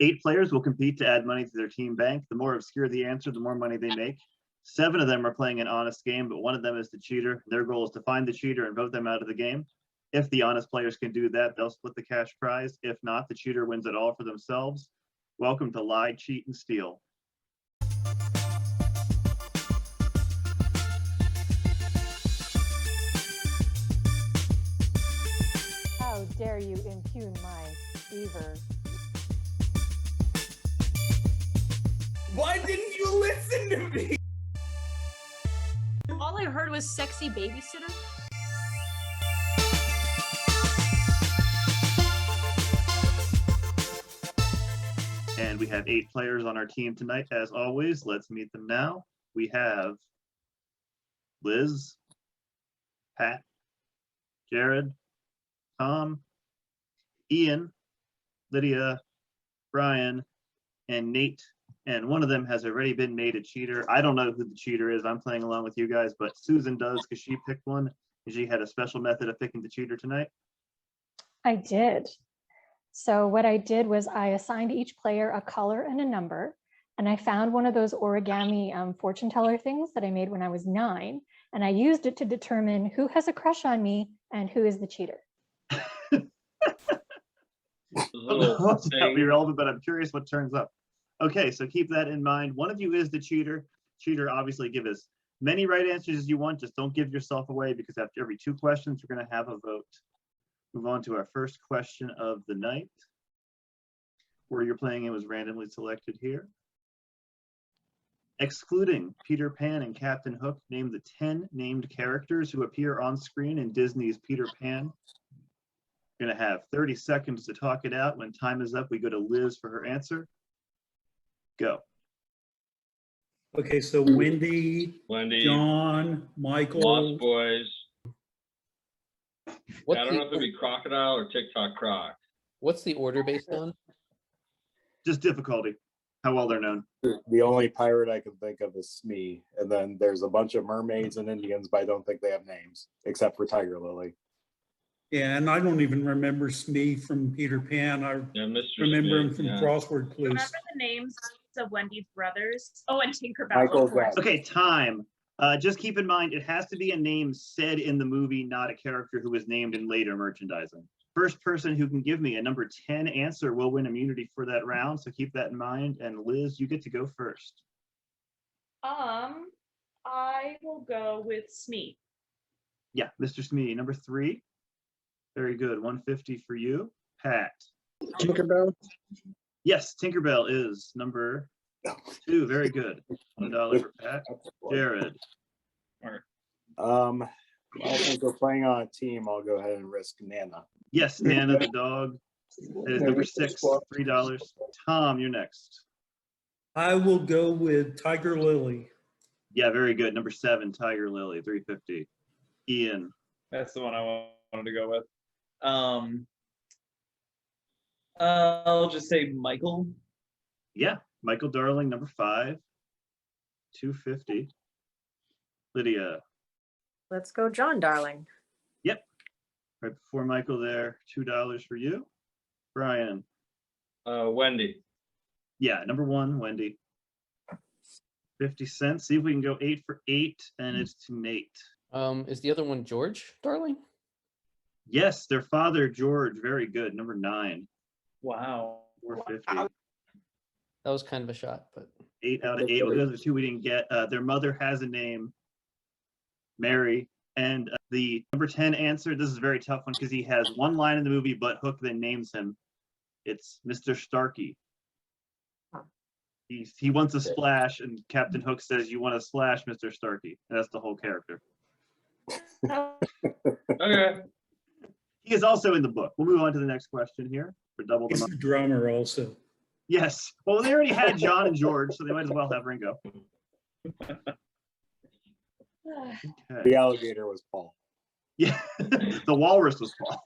8 players will compete to add money to their team bank. The more obscure the answer, the more money they make. 7 of them are playing an honest game, but 1 of them is the cheater. Their goal is to find the cheater and vote them out of the game. If the honest players can do that, they'll split the cash prize. If not, the cheater wins it all for themselves. Welcome to Lie, Cheat, and Steal. How dare you impugn my beaver? Why didn't you listen to me? All I heard was sexy babysitter. And we have 8 players on our team tonight. As always, let's meet them now. We have Liz, Pat, Jared, Tom, Ian, Lydia, Brian, and Nate. And one of them has already been made a cheater. I don't know who the cheater is. I'm playing along with you guys, but Susan does because she picked one. And she had a special method of picking the cheater tonight. I did. So what I did was I assigned each player a color and a number, and I found one of those origami fortune teller things that I made when I was 9, and I used it to determine who has a crush on me and who is the cheater. That'll be relevant, but I'm curious what turns up. Okay, so keep that in mind. One of you is the cheater. Cheater, obviously give as many right answers as you want. Just don't give yourself away, because after every 2 questions, we're going to have a vote. Move on to our first question of the night. Where you're playing in was randomly selected here. Excluding Peter Pan and Captain Hook, name the 10 named characters who appear on screen in Disney's Peter Pan. You're going to have 30 seconds to talk it out. When time is up, we go to Liz for her answer. Go. Okay, so Wendy, John, Michael. Lost Boys. What's I don't know if it'd be Crocodile or TikTok Croc. What's the order based on? Just difficulty, how well they're known. The only pirate I can think of is Smee, and then there's a bunch of mermaids and Indians, but I don't think they have names, except for Tiger Lily. Yeah, and I don't even remember Smee from Peter Pan. I Mr. remember him Smith, from yeah. Crossword Clues. Remember the names of Wendy's brothers? Oh, and Tinkerbell. Michael of course. Jackson. Okay, time. Just keep in mind, it has to be a name said in the movie, not a character who was named in later merchandising. First person who can give me a number 10 answer will win immunity for that round, so keep that in mind. And Liz, you get to go first. I will go with Smee. Yeah, Mr. Smee, number 3. Very good, 150 for you. Pat. Tinkerbell? Yes, Tinkerbell is number 2. Very good. $1 for Pat. Jared. Well, since we're playing on a team, I'll go ahead and risk Nana. Yes, Nana the dog. That is number 6, $3. Tom, you're next. I will go with Tiger Lily. Yeah, very good. Number 7, Tiger Lily, $3.50. Ian. That's the one I wanted to go with. I'll just say Michael. Yeah, Michael Darling, number 5, $2.50. Lydia. Let's go, John Darling. Yep. Right before Michael there, $2 for you. Brian. Wendy. Yeah, number 1, Wendy. 50 cents. See if we can go 8 for 8, and it's to Nate. Is the other one George Darling? Yes, their father, George. Very good. Number 9. Wow. $4.50. That was kind of a shot, but 8 out of 8. Well, the other 2 we didn't get. Their mother has a name, Mary. And the number 10 answer, this is a very tough one because he has one line in the movie, but Hook then names him. It's Mr. Starkey. He wants a splash, and Captain Hook says, "You want a splash, Mr. Starkey." And that's the whole character. Okay. He is also in the book. We'll move on to the next question here for double the He's money. the drummer also. Yes. Well, they already had John and George, so they might as well have Ringo. Okay. The alligator was Paul. Yeah, the walrus was Paul.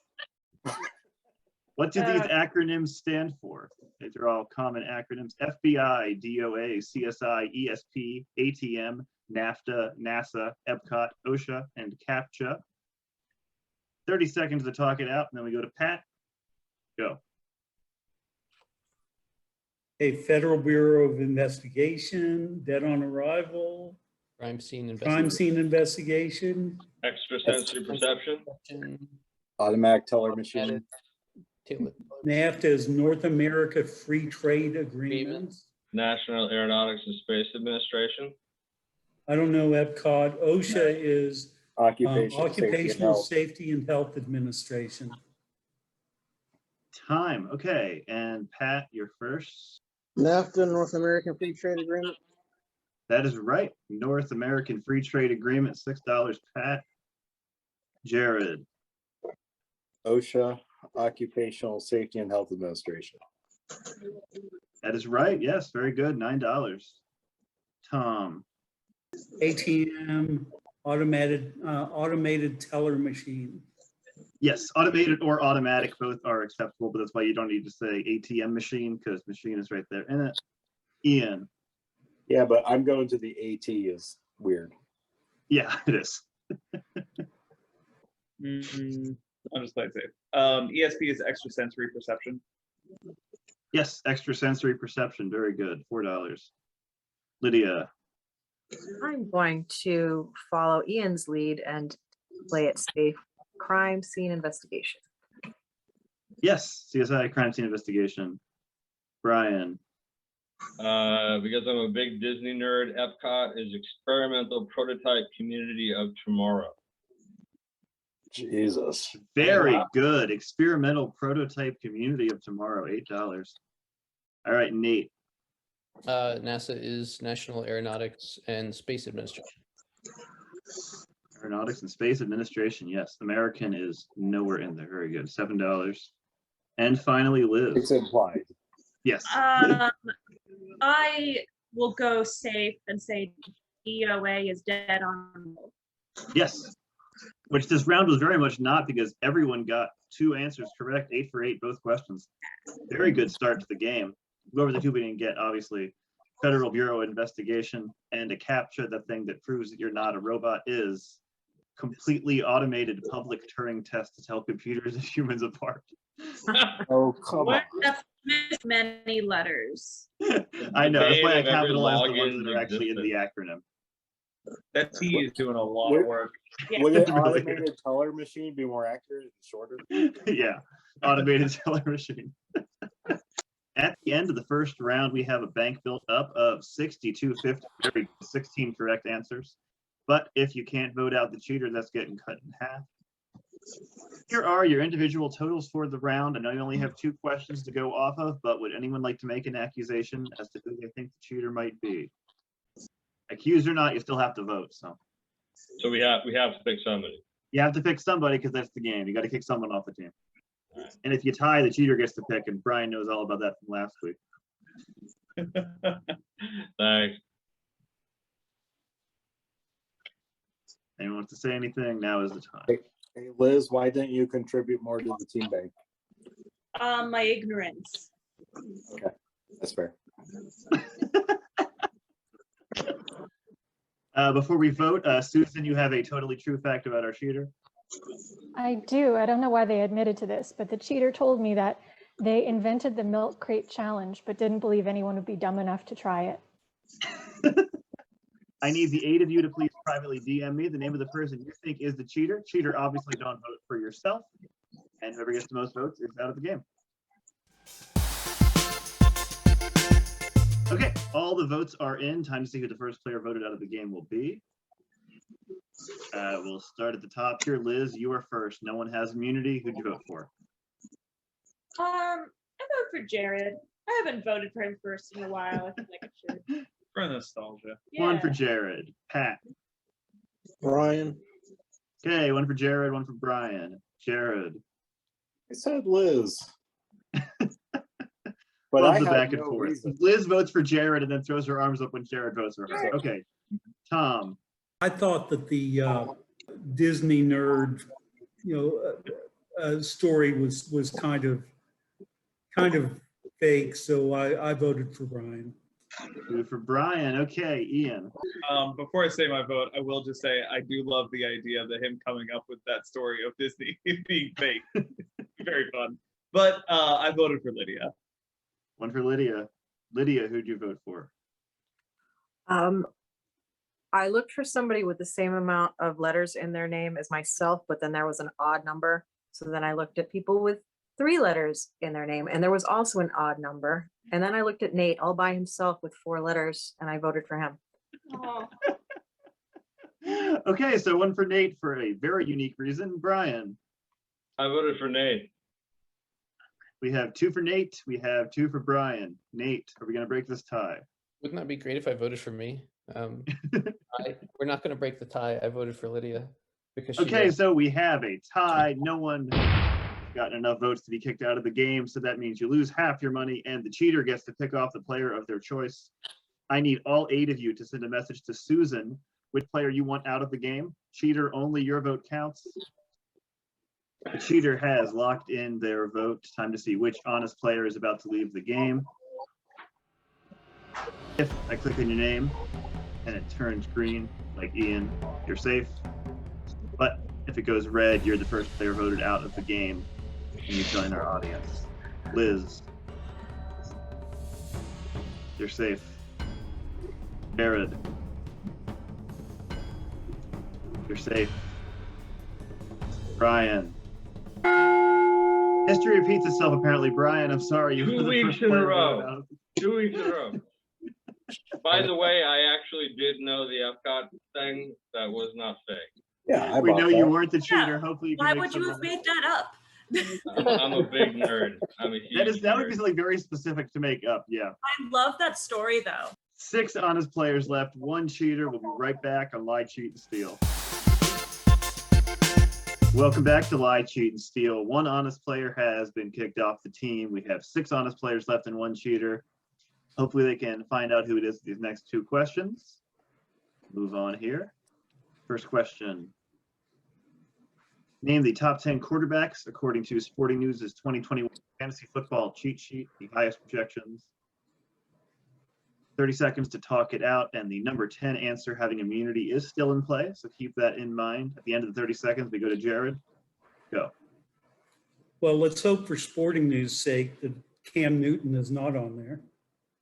What do these acronyms stand for? These are all common acronyms: FBI, DOA, CSI, ESP, ATM, NAFTA, NASA, EPCOT, OSHA, and CAPTCHA. 30 seconds to talk it out, and then we go to Pat. Go. A Federal Bureau of Investigation, Dead on Arrival, Crime scene Crime investigation. Scene Investigation, Extrasensory perception. Automatic teller machine. NAFTA is North America Free Trade Agreement. National Aeronautics and Space Administration. I don't know EPCOT. OSHA is Occupational Safety and Health Administration. Time. Okay, and Pat, you're first. NAFTA, North American Free Trade Agreement. That is right. North American Free Trade Agreement, $6, Pat. Jared. OSHA, Occupational Safety and Health Administration. That is right. Yes, very good. $9. Tom. ATM, automated teller machine. Yes, automated or automatic, both are acceptable, but that's why you don't need to say ATM machine because machine is right there in it. Ian. Yeah, but I'm going to the AT is weird. Yeah, it is. I'll just play it safe. ESP is extrasensory perception. Yes, extrasensory perception. Very good. $4. Lydia. I'm going to follow Ian's lead and play it safe. Crime scene investigation. Yes, CSI crime scene investigation. Brian. Because I'm a big Disney nerd, Epcot is Experimental Prototype Community of Tomorrow. Jesus. Very good. Experimental Prototype Community of Tomorrow. $8. All right, Nate. NASA is National Aeronautics and Space Administration. Aeronautics and Space Administration. Yes, American is nowhere in there. Very good. $7. And finally, Liz. It's implied. Yes. I will go safe and say DOA is dead on. Yes. Which this round was very much not because everyone got 2 answers correct, 8 for 8, both questions. Very good start to the game. Whoever the 2 we didn't get, obviously, Federal Bureau of Investigation and a CAPTCHA, the thing that proves that you're not a robot, is completely automated public Turing test to tell computers and humans apart. Oh, come on. That's many letters. I know, that's why I Name of every capitalized the ones login that are actually in the existed. acronym. That T is doing a lot of work. Would an Really automated teller machine be more accurate and shorter? Yeah, automated teller machine. At the end of the first round, we have a bank built up of 62.50, 16 correct answers. But if you can't vote out the cheater, that's getting cut in half. Here are your individual totals for the round. I know you only have 2 questions to go off of, but would anyone like to make an accusation as to who they think the cheater might be? Accused or not, you still have to vote. So we have to pick somebody. you have to pick somebody because that's the game. You got to kick someone off the team. And if you tie, the cheater gets to pick, and Brian knows all about that from last week. Thanks. Anyone wants to say anything? Now is the time. Hey, Liz, why didn't you contribute more to the team bank? My ignorance. Okay, that's fair. Before we vote, Susan, you have a totally true fact about our cheater. I do. I don't know why they admitted to this, but the cheater told me that they invented the milk crate challenge, but didn't believe anyone would be dumb enough to try it. I need the 8 of you to please privately DM me the name of the person you think is the cheater. Cheater, obviously don't vote for yourself. And whoever gets the most votes is out of the game. Okay, all the votes are in. Time to see who the first player voted out of the game will be. We'll start at the top here. Liz, you are first. No one has immunity. Who'd you vote for? I vote for Jared. I haven't voted for him first in a while. I think I should. For nostalgia. Yeah. 1 for Jared. Pat. Brian. Okay, 1 for Jared, 1 for Brian. Jared. I said Liz. But Love I the have back and no forth. reason. Liz votes for Jared and then throws her arms up when Jared votes for her. Okay. Tom. I thought that the Disney nerd, story was kind of fake, so I voted for Brian. 2 for Brian. Okay, Ian. Before I say my vote, I will just say I do love the idea of him coming up with that story of Disney being fake. Very fun. But I voted for Lydia. 1 for Lydia. Lydia, who'd you vote for? I looked for somebody with the same amount of letters in their name as myself, but then there was an odd number. So then I looked at people with 3 letters in their name, and there was also an odd number. And then I looked at Nate all by himself with 4 letters, and I voted for him. Oh, Okay, so one for Nate for a very unique reason. Brian. I voted for Nate. We have 2 for Nate. We have 2 for Brian. Nate, are we going to break this tie? Wouldn't that be great if I voted for me? We're not going to break the tie. I voted for Lydia because she Okay, knows. so we have a tie. No one got enough votes to be kicked out of the game, so that means you lose half your money, and the cheater gets to pick off the player of their choice. I need all 8 of you to send a message to Susan which player you want out of the game. Cheater, only your vote counts. The cheater has locked in their vote. Time to see which honest player is about to leave the game. If I click on your name and it turns green, like Ian, you're safe. But if it goes red, you're the first player voted out of the game and you join our audience. Liz, you're safe. Jared, you're safe. Brian. History repeats itself, apparently. Brian, I'm sorry. You were 2 the weeks first in a player row. voted out. 2 weeks in a row. By the way, I actually did know the Epcot thing. That was not fake. Yeah, I We bought know that. you weren't the cheater. Hopefully you can why make would you some have money. made that up? I'm a big nerd. I'm a huge That would be nerd. something very specific to make up. Yeah. I love that story though. 6 honest players left, 1 cheater. We'll be right back on Lie, Cheat, and Steal. Welcome back to Lie, Cheat, and Steal. 1 honest player has been kicked off the team. We have 6 honest players left and 1 cheater. Hopefully they can find out who it is these next 2 questions. Move on here. First question. Name the top 10 quarterbacks according to Sporting News' 2021 fantasy football cheat sheet, the highest projections. 30 seconds to talk it out, and the number 10 answer, having immunity, is still in play, so keep that in mind. At the end of the 30 seconds, we go to Jared. Go. Well, let's hope for Sporting News' sake that Cam Newton is not on there.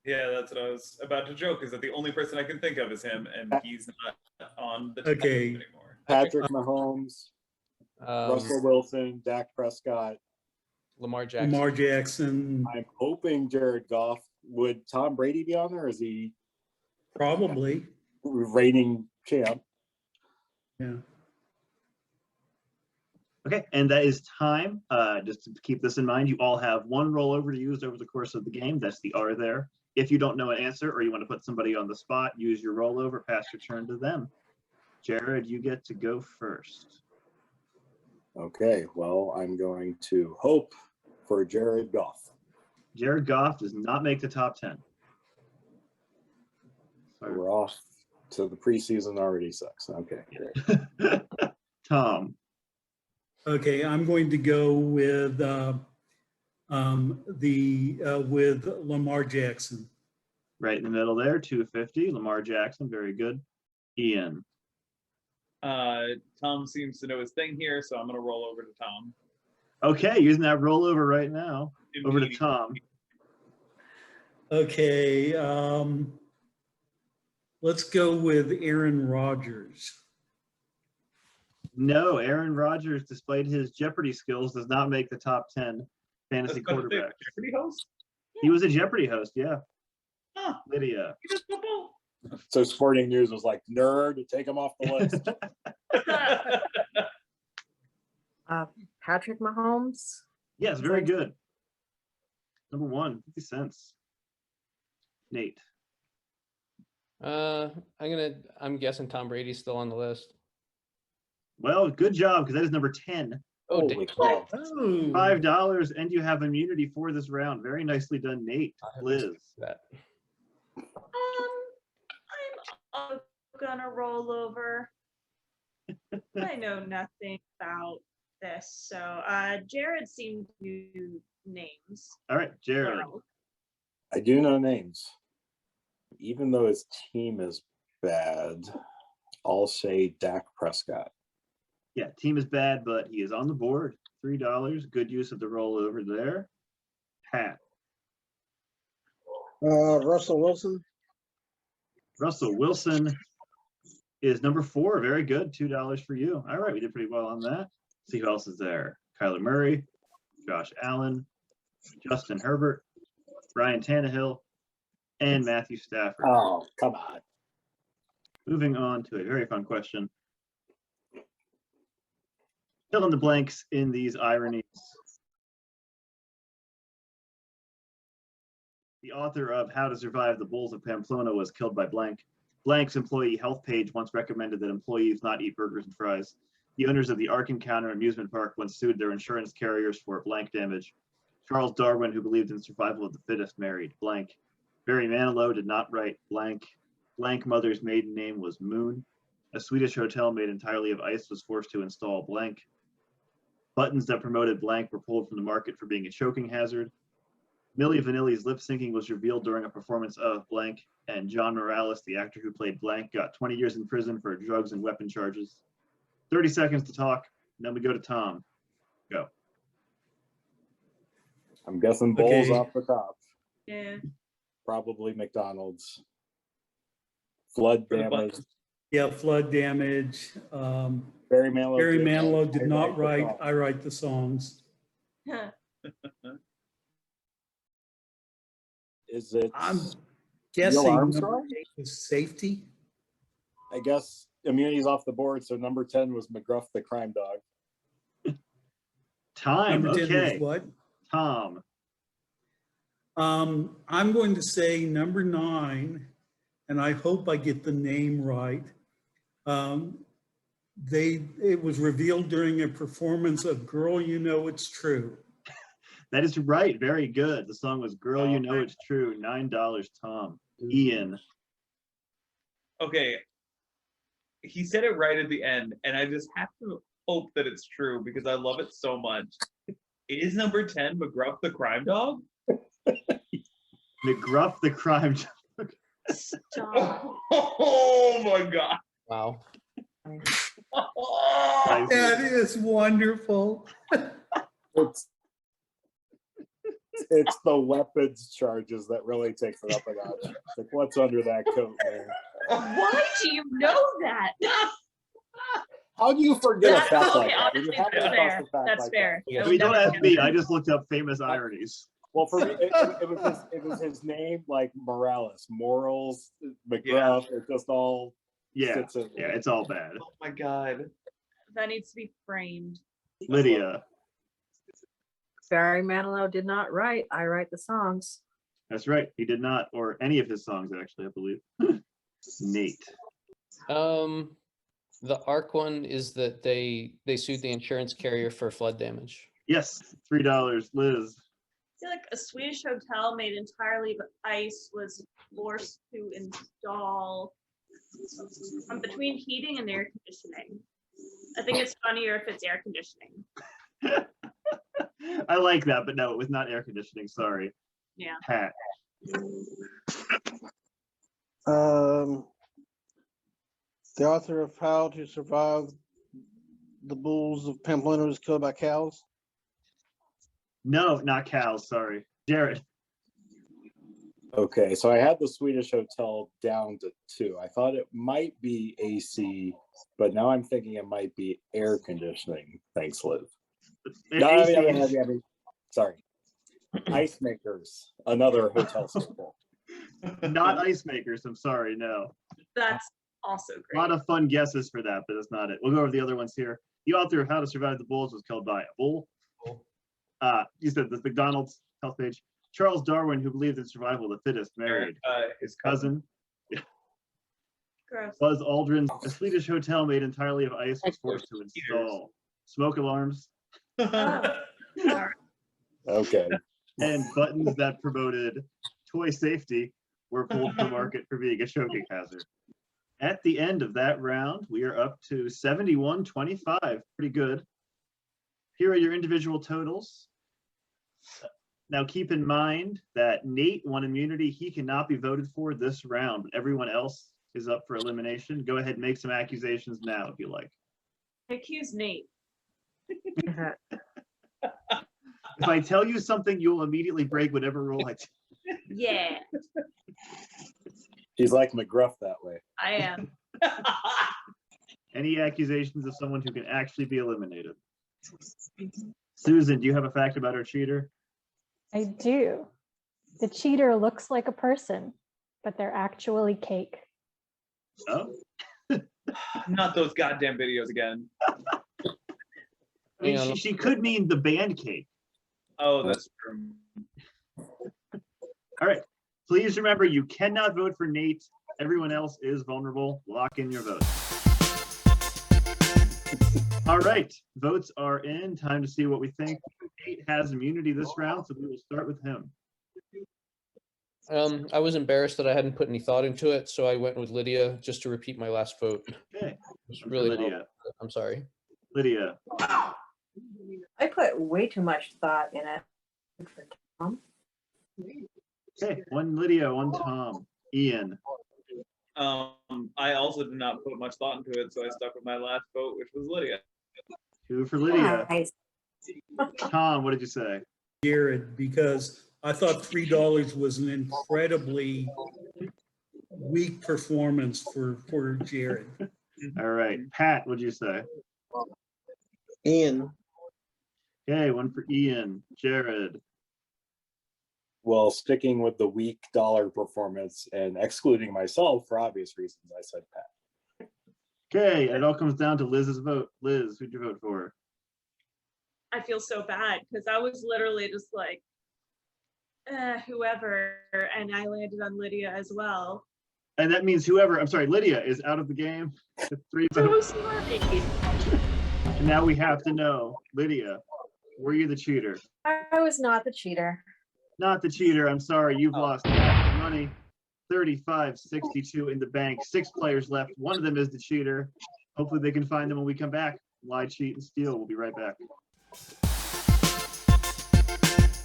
Yeah, that's what I was about to joke, is that the only person I can think of is him, and he's not on the Okay. team anymore. Patrick Mahomes, Russell Wilson, Dak Prescott. Lamar Jackson. Lamar Jackson, I'm hoping Jared Goff. Would Tom Brady be on there? Or is he probably. reigning champ? Yeah. Okay, and that is time. Just to keep this in mind, you all have 1 rollover to use over the course of the game. That's the R there. If you don't know an answer or you want to put somebody on the spot, use your rollover, pass your turn to them. Jared, you get to go first. Okay, well, I'm going to hope for Jared Goff. Jared Goff does not make the top 10. So we're off to the preseason already sucks. Okay, great. Tom. Okay, I'm going to go with with Lamar Jackson. Right in the middle there, 250. Lamar Jackson, very good. Ian. Tom seems to know his thing here, so I'm going to roll over to Tom. Okay, using that rollover right now. Over to Immunity. Tom. Okay, let's go with Aaron Rodgers. No, Aaron Rodgers displayed his Jeopardy skills, does not make the top 10 fantasy That's the quarterbacks. Jeopardy host? He was a Jeopardy host, yeah. Huh. Lydia. He does football. So Sporting News was like, nerd, take him off the list. Patrick Mahomes. Yes, very good. Number 1, 50 cents. Nate. I'm guessing Tom Brady's still on the list. Well, good job, because that is number 10. Oh, Holy damn. cow. Oh, $5, and you have immunity for this round. Very nicely done, Nate. Liz. That. I'm gonna roll over. I know nothing about this, so Jared seemed to know names. All right, Jared. plural. I do know names. Even though his team is bad, I'll say Dak Prescott. Yeah, team is bad, but he is on the board. $3. Good use of the rollover there. Pat. Russell Wilson. Russell Wilson is number 4. Very good. $2 for you. All right, we did pretty well on that. See who else is there. Kyler Murray, Josh Allen, Justin Herbert, Ryan Tannehill, and Matthew Stafford. Oh, come on. Moving on to a very fun question. Fill in the blanks in these ironies. The author of How to Survive the Bulls of Pamplona was killed by blank. Blank's employee health page once recommended that employees not eat burgers and fries. The owners of the Ark Encounter amusement park once sued their insurance carriers for blank damage. Charles Darwin, who believed in survival of the fittest, married blank. Barry Manilow did not write blank. Blank mother's maiden name was Moon. A Swedish hotel made entirely of ice was forced to install blank. Buttons that promoted blank were pulled from the market for being a choking hazard. Milli Vanilli's lip syncing was revealed during a performance of blank, and John Morales, the actor who played blank, got 20 years in prison for drugs and weapon charges. 30 seconds to talk, and then we go to Tom. Go. I'm guessing Bulls Okay. off the top. Yeah. Probably McDonald's. Flood For the damage. Buttons. Yeah, flood damage. Barry Manilow. Barry Manilow I did not the write, song. I write the songs. Is it? I'm Neil guessing number Armstrong? 8 was safety. I guess immunity's off the board, so number 10 was McGruff the crime dog. Time, Number 10 okay. was what? Tom. I'm going to say number 9, and I hope I get the name right. It was revealed during a performance of Girl, You Know It's True. That is right. Very good. The song was Girl, You Know It's True. $9, Tom. Ian. Okay. He said it right at the end, and I just have to hope that it's true because I love it so much. Is number 10 McGruff the crime dog? McGruff the crime dog. Stop. Oh my god. Wow. Oh, That is wonderful. It's the weapons charges that really takes it up a notch. Like, what's under that coat, man? Why do you know that? How do you forget a That- fact like okay, that? When you honestly, have to that's toss fair. a fact That's like fair. Yeah. I I mean, would don't never ask get me. that. I just looked up famous ironies. Well, for me, it was his name, like Morales, Morals, McGruff. It just all Yeah. sits in Yeah, there. it's all bad. oh my god. That needs to be framed. Lydia. Barry Manilow did not write, I write the songs. That's right. He did not, or any of his songs, actually, I believe. Nate. The ARC one is that they sued the insurance carrier for flood damage. Yes, $3. Liz. I feel like a Swedish hotel made entirely of ice was forced to install between heating and air conditioning. I think it's funnier if it's air conditioning. I like that, but no, it was not air conditioning. Sorry. Yeah. Pat. The author of How to Survive the Bulls of Pamplona was killed by cows. No, not cows. Sorry. Jared. Okay, so I had the Swedish hotel down to 2. I thought it might be AC, but now I'm thinking it might be air conditioning. Thanks, Liv. Sorry. Ice makers, another hotel staple. Not ice makers. I'm sorry. No. That's also A great. lot of fun guesses for that, but that's not it. We'll go over the other ones here. The author of How to Survive the Bulls was killed by a bull. You said the McDonald's health page. Charles Darwin, who believed in survival of the fittest, married His cousin. Gross. Buzz Aldrin, a Swedish hotel made entirely of ice, was forced to install smoke alarms Oh. Sorry. Okay. and buttons that promoted toy safety were pulled from the market for being a choking hazard. At the end of that round, we are up to 71-25. Pretty good. Here are your individual totals. Now keep in mind that Nate won immunity. He cannot be voted for this round. Everyone else is up for elimination. Go ahead and make some accusations now if you like. I accuse Nate. If I tell you something, you will immediately break whatever rule I Yeah, She's like McGruff that way. I am. Any accusations of someone who can actually be eliminated? Susan, do you have a fact about our cheater? I do. The cheater looks like a person, but they're actually cake. Oh, Not those goddamn videos again. I mean, she could mean the band cake. Oh, that's true. All right. Please remember, you cannot vote for Nate. Everyone else is vulnerable. Lock in your vote. All right. Votes are in. Time to see what we think. Nate has immunity this round, so we will start with him. I was embarrassed that I hadn't put any thought into it, so I went with Lydia just to repeat my last vote. Okay. It's really Lydia. I'm sorry. Lydia. I put way too much thought in it. For Tom. Okay. One Lydia, one Tom. Ian. I also did not put much thought into it, so I stuck with my last vote, which was Lydia. 2 for Lydia. Nice. Tom, what did you say? Jared, because I thought $3 was an incredibly weak performance for Jared. All right. Pat, what did you say? Ian. Okay, 1 for Ian. Jared. Well, sticking with the weak dollar performance and excluding myself for obvious reasons, I said Pat. Okay, it all comes down to Liz's vote. Liz, who'd you vote for? I feel so bad because I was literally just like, whoever, and I landed on Lydia as well. And that means whoever, I'm sorry, Lydia is out of the game. 3 votes. So sorry. And now we have to know, Lydia, were you the cheater? I was not the cheater. Not the cheater. I'm sorry, you've lost half the money. 35.62 in the bank. 6 players left. One of them is the cheater. Hopefully they can find them when we come back. Lie, cheat, and steal. We'll be right back.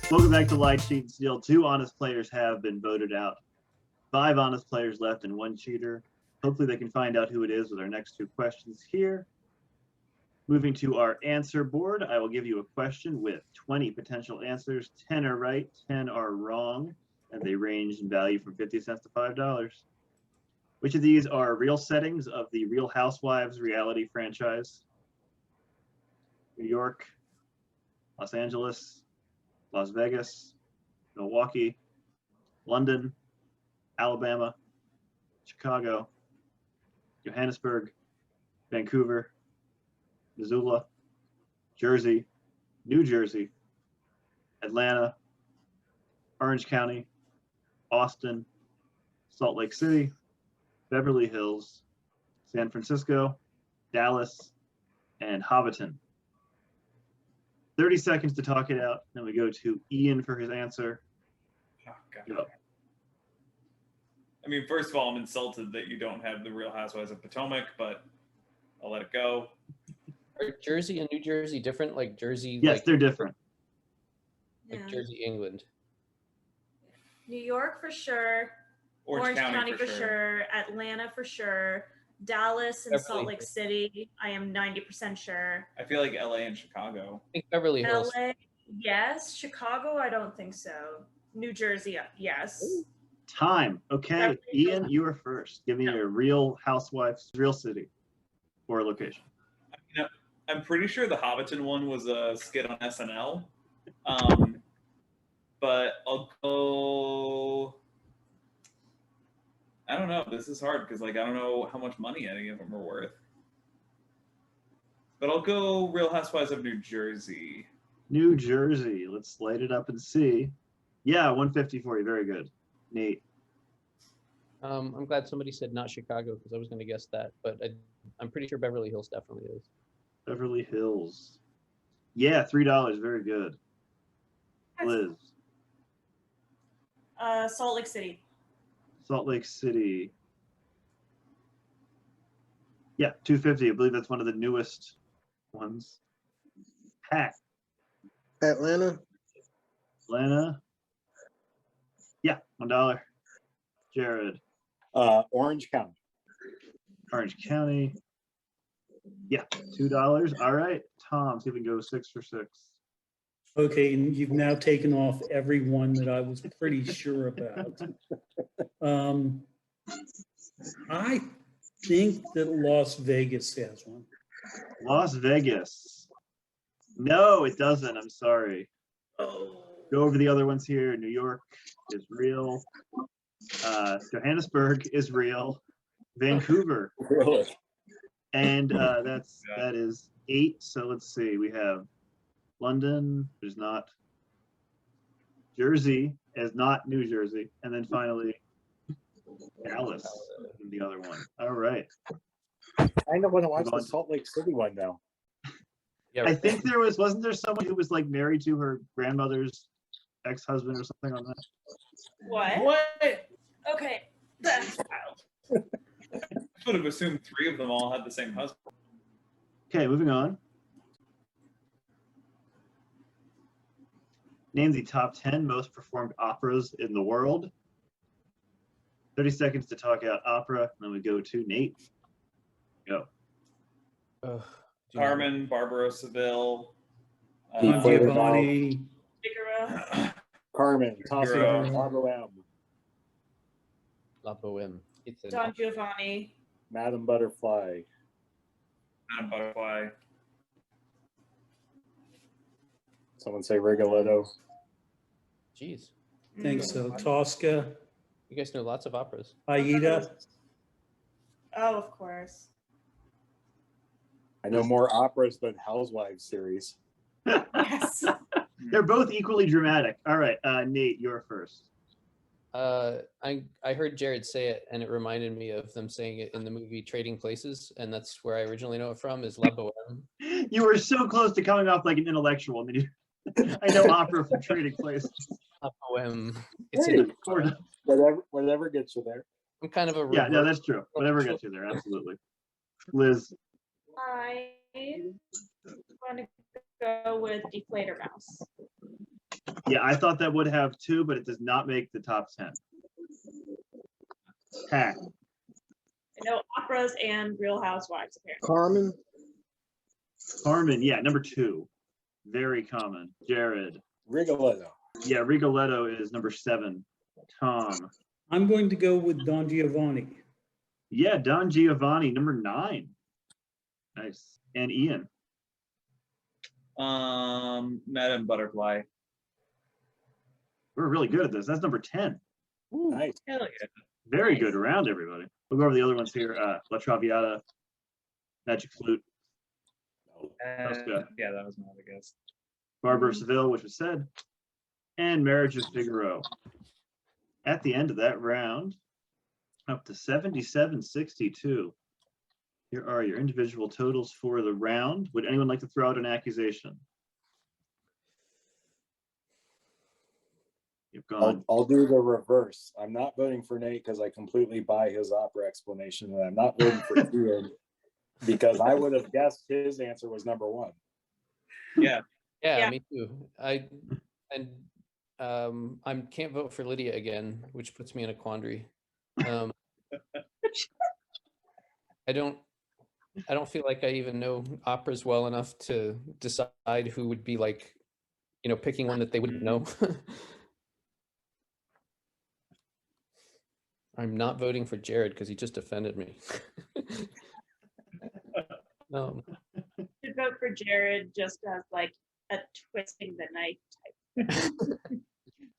Welcome back to Lie, Cheat, and Steal. 2 honest players have been voted out. 5 honest players left and 1 cheater. Hopefully they can find out who it is with our next 2 questions here. Moving to our answer board, I will give you a question with 20 potential answers. 10 are right, 10 are wrong, and they range in value from 50 cents to $5. Which of these are real settings of the Real Housewives reality franchise? New York, Los Angeles, Las Vegas, Milwaukee, London, Alabama, Chicago, Johannesburg, Vancouver, Missoula, Jersey, New Jersey, Atlanta, Orange County, Austin, Salt Lake City, Beverly Hills, San Francisco, Dallas, and Hobbiton. 30 seconds to talk it out. Then we go to Ian for his answer. Oh, God. Go. I mean, first of all, I'm insulted that you don't have the Real Housewives of Potomac, but I'll let it go. Are Jersey and New Jersey different? Like Jersey? Yes, like, they're different. like Yeah. Jersey, England. New York for sure. Orange County for sure. Atlanta for sure. Dallas and Beverly Salt Lake Hills. City, I am 90% sure. I feel like LA and Chicago. I think Beverly Hills. LA, yes. Chicago, I don't think so. New Jersey, yes. Time. Okay, Beverly Ian, Hills. you are first. Give me No. your Real Housewives, real city or location. You know, I'm pretty sure the Hobbiton one was a skit on SNL. But I'll go. I don't know. This is hard because, like, I don't know how much money any of them are worth. But I'll go Real Housewives of New Jersey. New Jersey. Let's light it up and see. Yeah, 150 for you. Very good. Nate. I'm glad somebody said not Chicago because I was going to guess that, but I'm pretty sure Beverly Hills definitely is. Beverly Hills. Yeah, $3. Very good. Liz. Salt Lake City. Salt Lake City. Yeah, 250. I believe that's one of the newest ones. Pat. Atlanta. Atlanta. Yeah, $1. Jared. Orange County. Orange County. Yeah, $2. All right. Tom, see if we can go 6 for 6. Okay, and you've now taken off every one that I was pretty sure about. I think that Las Vegas has one. Las Vegas. No, it doesn't. I'm sorry. Oh. Go over the other ones here. New York is real. Johannesburg is real. Vancouver. Really? And that is 8. So let's see. We have London. There's not. Jersey is not New Jersey. And then finally Dallas is the other one. All right. I know when I watched the Salt Lake City one now. Yeah, I think wasn't there someone who was like married to her grandmother's ex-husband or something on that? What? Okay, that's wild. I would have assumed 3 of them all had the same husband. Okay, moving on. Name the top 10 most performed operas in the world. 30 seconds to talk out opera, and then we go to Nate. Go. Carmen, Barbara Seville, Don Giovanni. Figaro. Carmen, Figaro. Tasso, La Boheme, La Boheme. It's an Don Giovanni. Madame Butterfly, Madame Butterfly. someone say Rigoletto. Jeez, Think so. Tosca, you guys know lots of operas. Aida. Oh, of course. I know more operas than Housewives series. Yes. They're both equally dramatic. All right, Nate, you're first. I heard Jared say it, and it reminded me of them saying it in the movie Trading Places, and that's where I originally know it from. Is La Boheme. You were so close to coming off like an intellectual. And then I know opera from Trading Places. La Boheme. It's Hey, an whatever gets you there. I'm kind of a Yeah, no, reverse- that's true. Whatever gets you there, absolutely. Liz, I want to go with Deflator Mouse. yeah, I thought that would have 2, but it does not make the top 10. Pat, I know operas and Real Housewives apparently. Carmen, Carmen, yeah, number 2. Very common. Jared, Rigoletto. yeah, Rigoletto is number 7. Tom, I'm going to go with Don Giovanni. yeah, Don Giovanni, number 9. Nice. And Ian, Madame Butterfly. we're really good at this. That's number 10. Nice. Hell yeah. Very good round, everybody. We'll go over the other ones here. La Traviata, Magic Flute, Tosca. Yeah, that was my other guess. Barbara of Seville, which was said, and Marriage of Figaro. At the end of that round, up to 77-62. Here are your individual totals for the round. Would anyone like to throw out an accusation? You've gone. I'll do the reverse. I'm not voting for Nate because I completely buy his opera explanation, and I'm not voting for Ian because I would have guessed his answer was number 1. Yeah. Yeah, me too. I can't vote for Lydia again, which puts me in a quandary. I don't feel like I even know operas well enough to decide who would be like, picking one that they wouldn't know. I'm not voting for Jared because he just offended me. Should vote for Jared just as like a twisting the knife type.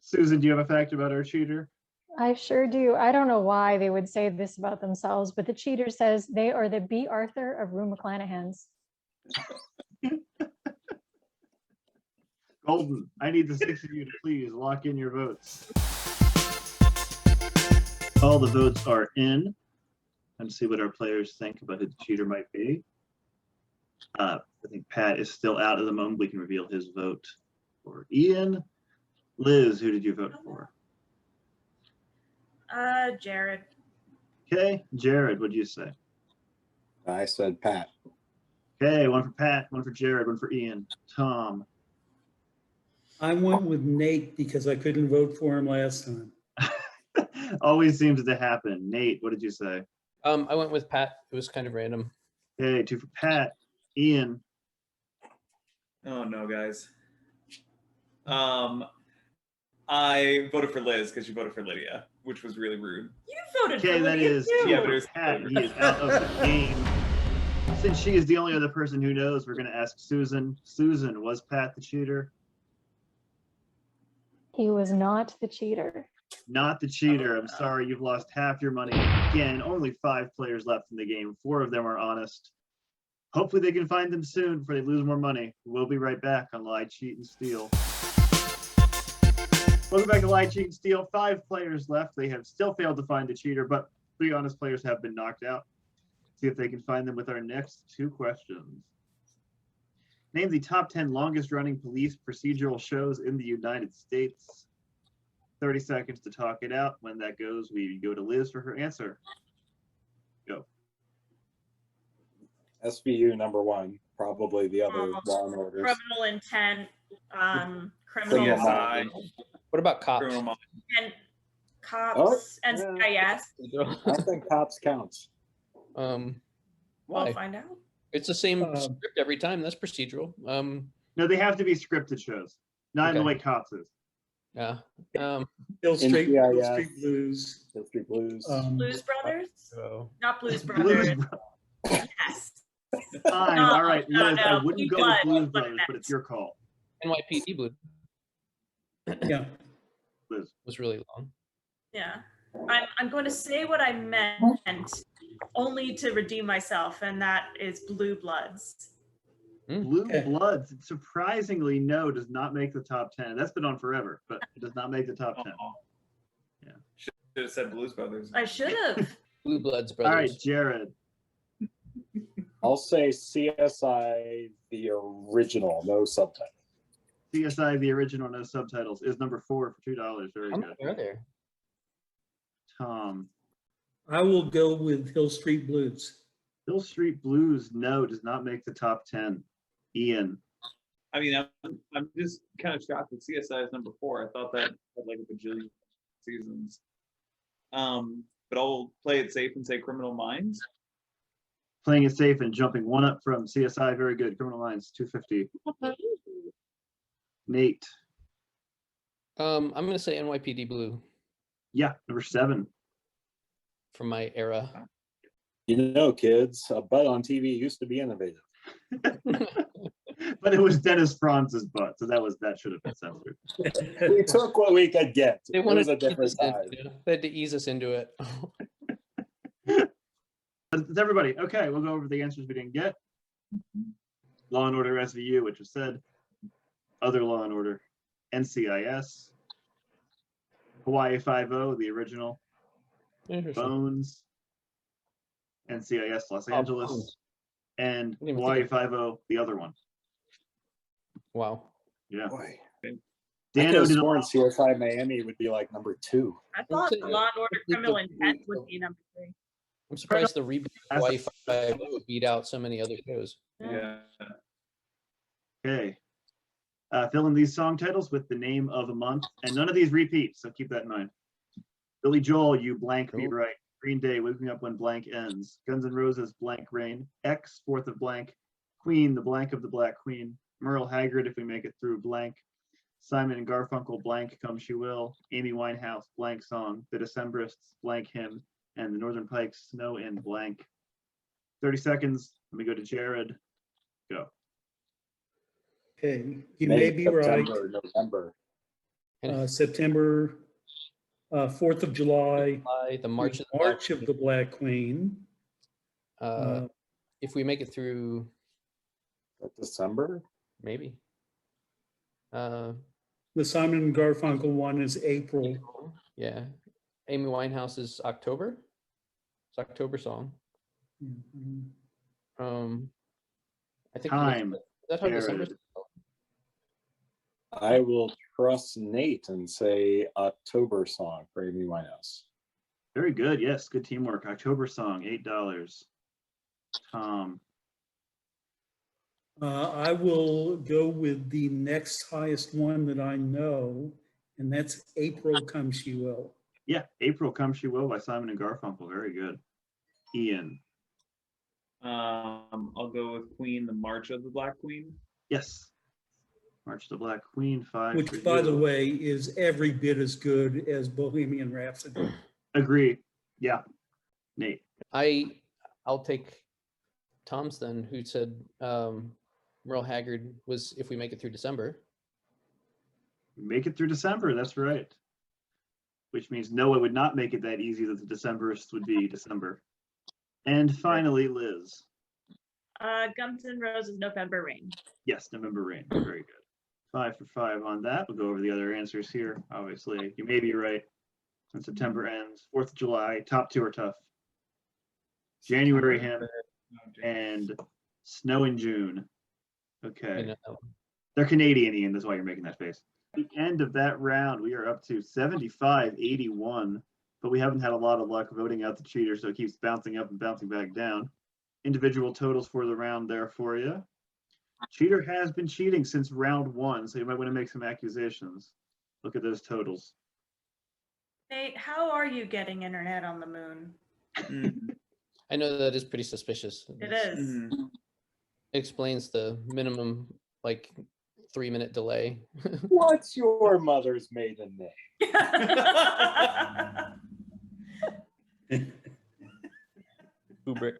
Susan, do you have a fact about our cheater? I sure do. I don't know why they would say this about themselves, but the cheater says they are the B. Arthur of Rue McClanahan's. Golden, I need the 6 of you to please lock in your votes. All the votes are in. Let's see what our players think about who the cheater might be. I think Pat is still out at the moment. We can reveal his vote for Ian. Liz, who did you vote for? Jared. Okay, Jared, what'd you say? I said Pat. Okay, one for Pat, one for Jared, one for Ian. Tom. I went with Nate because I couldn't vote for him last time. Always seems to happen. Nate, what did you say? I went with Pat. It was kind of random. Okay, 2 for Pat. Ian. Oh no, guys. I voted for Liz because she voted for Lydia, which was really rude. You voted Okay, for that Lydia is too. Yeah, two but for it was- Pat. He is out of the game. Since she is the only other person who knows, we're going to ask Susan. Susan, was Pat the cheater? He was not the cheater. Not the cheater. I'm sorry, you've lost half your money. Again, only 5 players left in the game. 4 of them are honest. Hopefully they can find them soon before they lose more money. We'll be right back on Lie, Cheat, and Steal. Welcome back to Lie, Cheat, and Steal. 5 players left. They have still failed to find the cheater, but 3 honest players have been knocked out. See if they can find them with our next 2 questions. Name the top 10 longest running police procedural shows in the United States. 30 seconds to talk it out. When that goes, we go to Liz for her answer. Go. SVU #1, probably the other Law and Orders. Criminal Intent, Criminal criminal CSI, What about cops? Criminal Minds. and cops and yeah. CIS. I don't think Cops counts. We'll Why? find out. It's the same script every time. That's procedural. No, they have to be scripted shows, not in the Okay. way Cops is. Yeah. Hill Street NCIS. Blues. Hill Street Blues. Blues Brothers? So Not Blues Blues Brothers. Brothers. Yes. Fine. No, All right, no, Liz, I no, wouldn't go Blood, with Blues what Brothers, but next? it's your call. NYPD Blue Yeah. Liz. was really long. Yeah. I'm going to say what I meant only to redeem myself, and that is Blue Bloods. Blue Okay. Bloods, surprisingly, no, does not make the top 10. That's been on forever, but it does not make the top 10. Yeah. Should have said Blues Brothers. I should have. Blue Bloods All right, brothers. Jared. I'll say CSI, the original, no subtitle. CSI, the original, no subtitles, is number 4 for $2. Very How good. many are there? Tom. I will go with Hill Street Blues. Hill Street Blues, no, does not make the top 10. Ian. I mean, I'm just kind of shocked that CSI is number 4. I thought that had like a bajillion seasons. But I'll play it safe and say Criminal Minds. Playing it safe and jumping 1 up from CSI, very good. Criminal Minds, 250. Nate. I'm gonna say NYPD Blue Yeah, number 7. from my era. You know, kids, a butt on TV used to be innovative. But it was Dennis Franz's butt, so that should have been censored. We took what we could get. They It wanted was a to ease different us in, time. you know? They had to ease us into it. It's everybody. Okay, we'll go over the answers we didn't get. Law and Order SVU, which was said. Other Law and Order, NCIS. Hawaii Five-0, the original. Interesting. Bones. NCIS Los Oh, Angeles. Bones. And Didn't even Hawaii think of- Five-0, the other one. Wow. Yeah. Boy. I Dano could have did a sworn lot. CSI Miami would be like number 2. I thought say- Law and Order the- Criminal the- Intent would be number 3. I'm surprised the reboot of That's a- Hawaii Five beat out so many other shows. Yeah. Okay. Fill in these song titles with the name of a month, and none of these repeat, so keep that in mind. Billy Joel, You Blank Be Cool. Right. Green Day, Waking Up When Blank Ends. Guns N' Roses, Blank Rain. X, 4th of Blank. Queen, The Blank of the Black Queen. Merle Haggard, If We Make It Through Blank. Simon and Garfunkel, Blank Come She Will. Amy Winehouse, Blank Song. The Decemberists, Blank Hymn. And the Northern Pikes, Snow in Blank. 30 seconds. Let me go to Jared. Go. Okay, you may be right. September, November. September, 4th of July, The March of the March of the Black Queen. If we make it through, December? maybe. The Simon and Garfunkel one is April. Yeah. Amy Winehouse is October. It's October song. Mhm. I think. Time. Is that how December? Jared. I will trust Nate and say October song for Amy Winehouse. Very good. Yes, good teamwork. October Song, $8. Tom. I will go with the next highest one that I know, and that's April Come She Will. Yeah, April Come She Will by Simon and Garfunkel. Very good. Ian. I'll go with Queen, The March of the Black Queen. Yes. March of the Black Queen, 5 Which, for by the you. way, is every bit as good as Bohemian Rhapsody. Agree. Yeah. Nate. I'll take Tom's then, who said Merle Haggard was If We Make It Through December. Make it through December. That's right. Which means Noah would not make it that easy that the Decemberists would be December. And finally, Liz. Guns N' Roses, November Rain. Yes, November Rain. Very good. 5 for 5 on that. We'll go over the other answers here. Obviously, you may be right. When September ends, 4th of July, top two are tough. January Hymn and Snow in June. I Okay. know. They're Canadian, Ian. That's why you're making that face. At the end of that round, we are up to 75-81, but we haven't had a lot of luck voting out the cheater, so it keeps bouncing up and bouncing back down. Individual totals for the round there for you. Cheater has been cheating since round 1, so you might want to make some accusations. Look at those totals. Nate, how are you getting internet on the moon? I know that is pretty suspicious. It is. It explains the minimum, 3-minute delay. What's your mother's maiden name? Kubrick.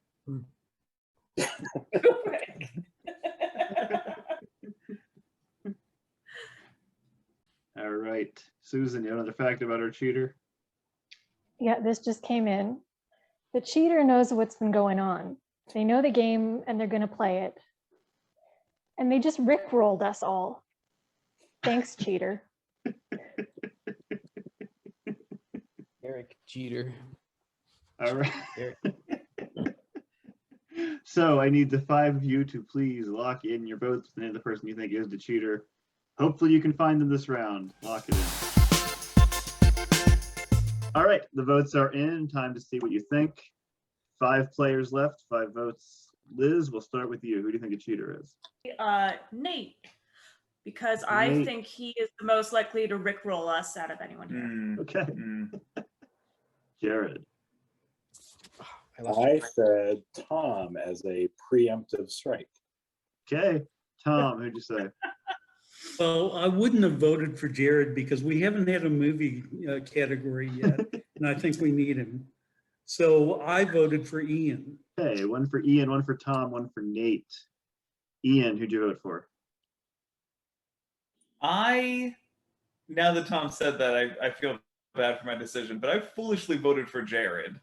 All right. Susan, you have another fact about our cheater? Yeah, this just came in. The cheater knows what's been going on. They know the game and they're going to play it. And they just rickrolled us all. Thanks, cheater. Eric Jeter. All right. Eric. So I need the 5 of you to please lock in your votes and the person you think is the cheater. Hopefully you can find them this round. Lock it in. All right, the votes are in. Time to see what you think. 5 players left, 5 votes. Liz, we'll start with you. Who do you think the cheater is? Nate, because I Nate. think he is the most likely to rickroll us out of anyone here. Okay. Jared. I said Tom as a preemptive strike. Okay. Tom, who'd you say? Well, I wouldn't have voted for Jared because we haven't had a movie category yet, and I think we need him. So I voted for Ian. Okay, 1 for Ian, 1 for Tom, 1 for Nate. Ian, who'd you vote for? Now that Tom said that, I feel bad for my decision, but I foolishly voted for Jared.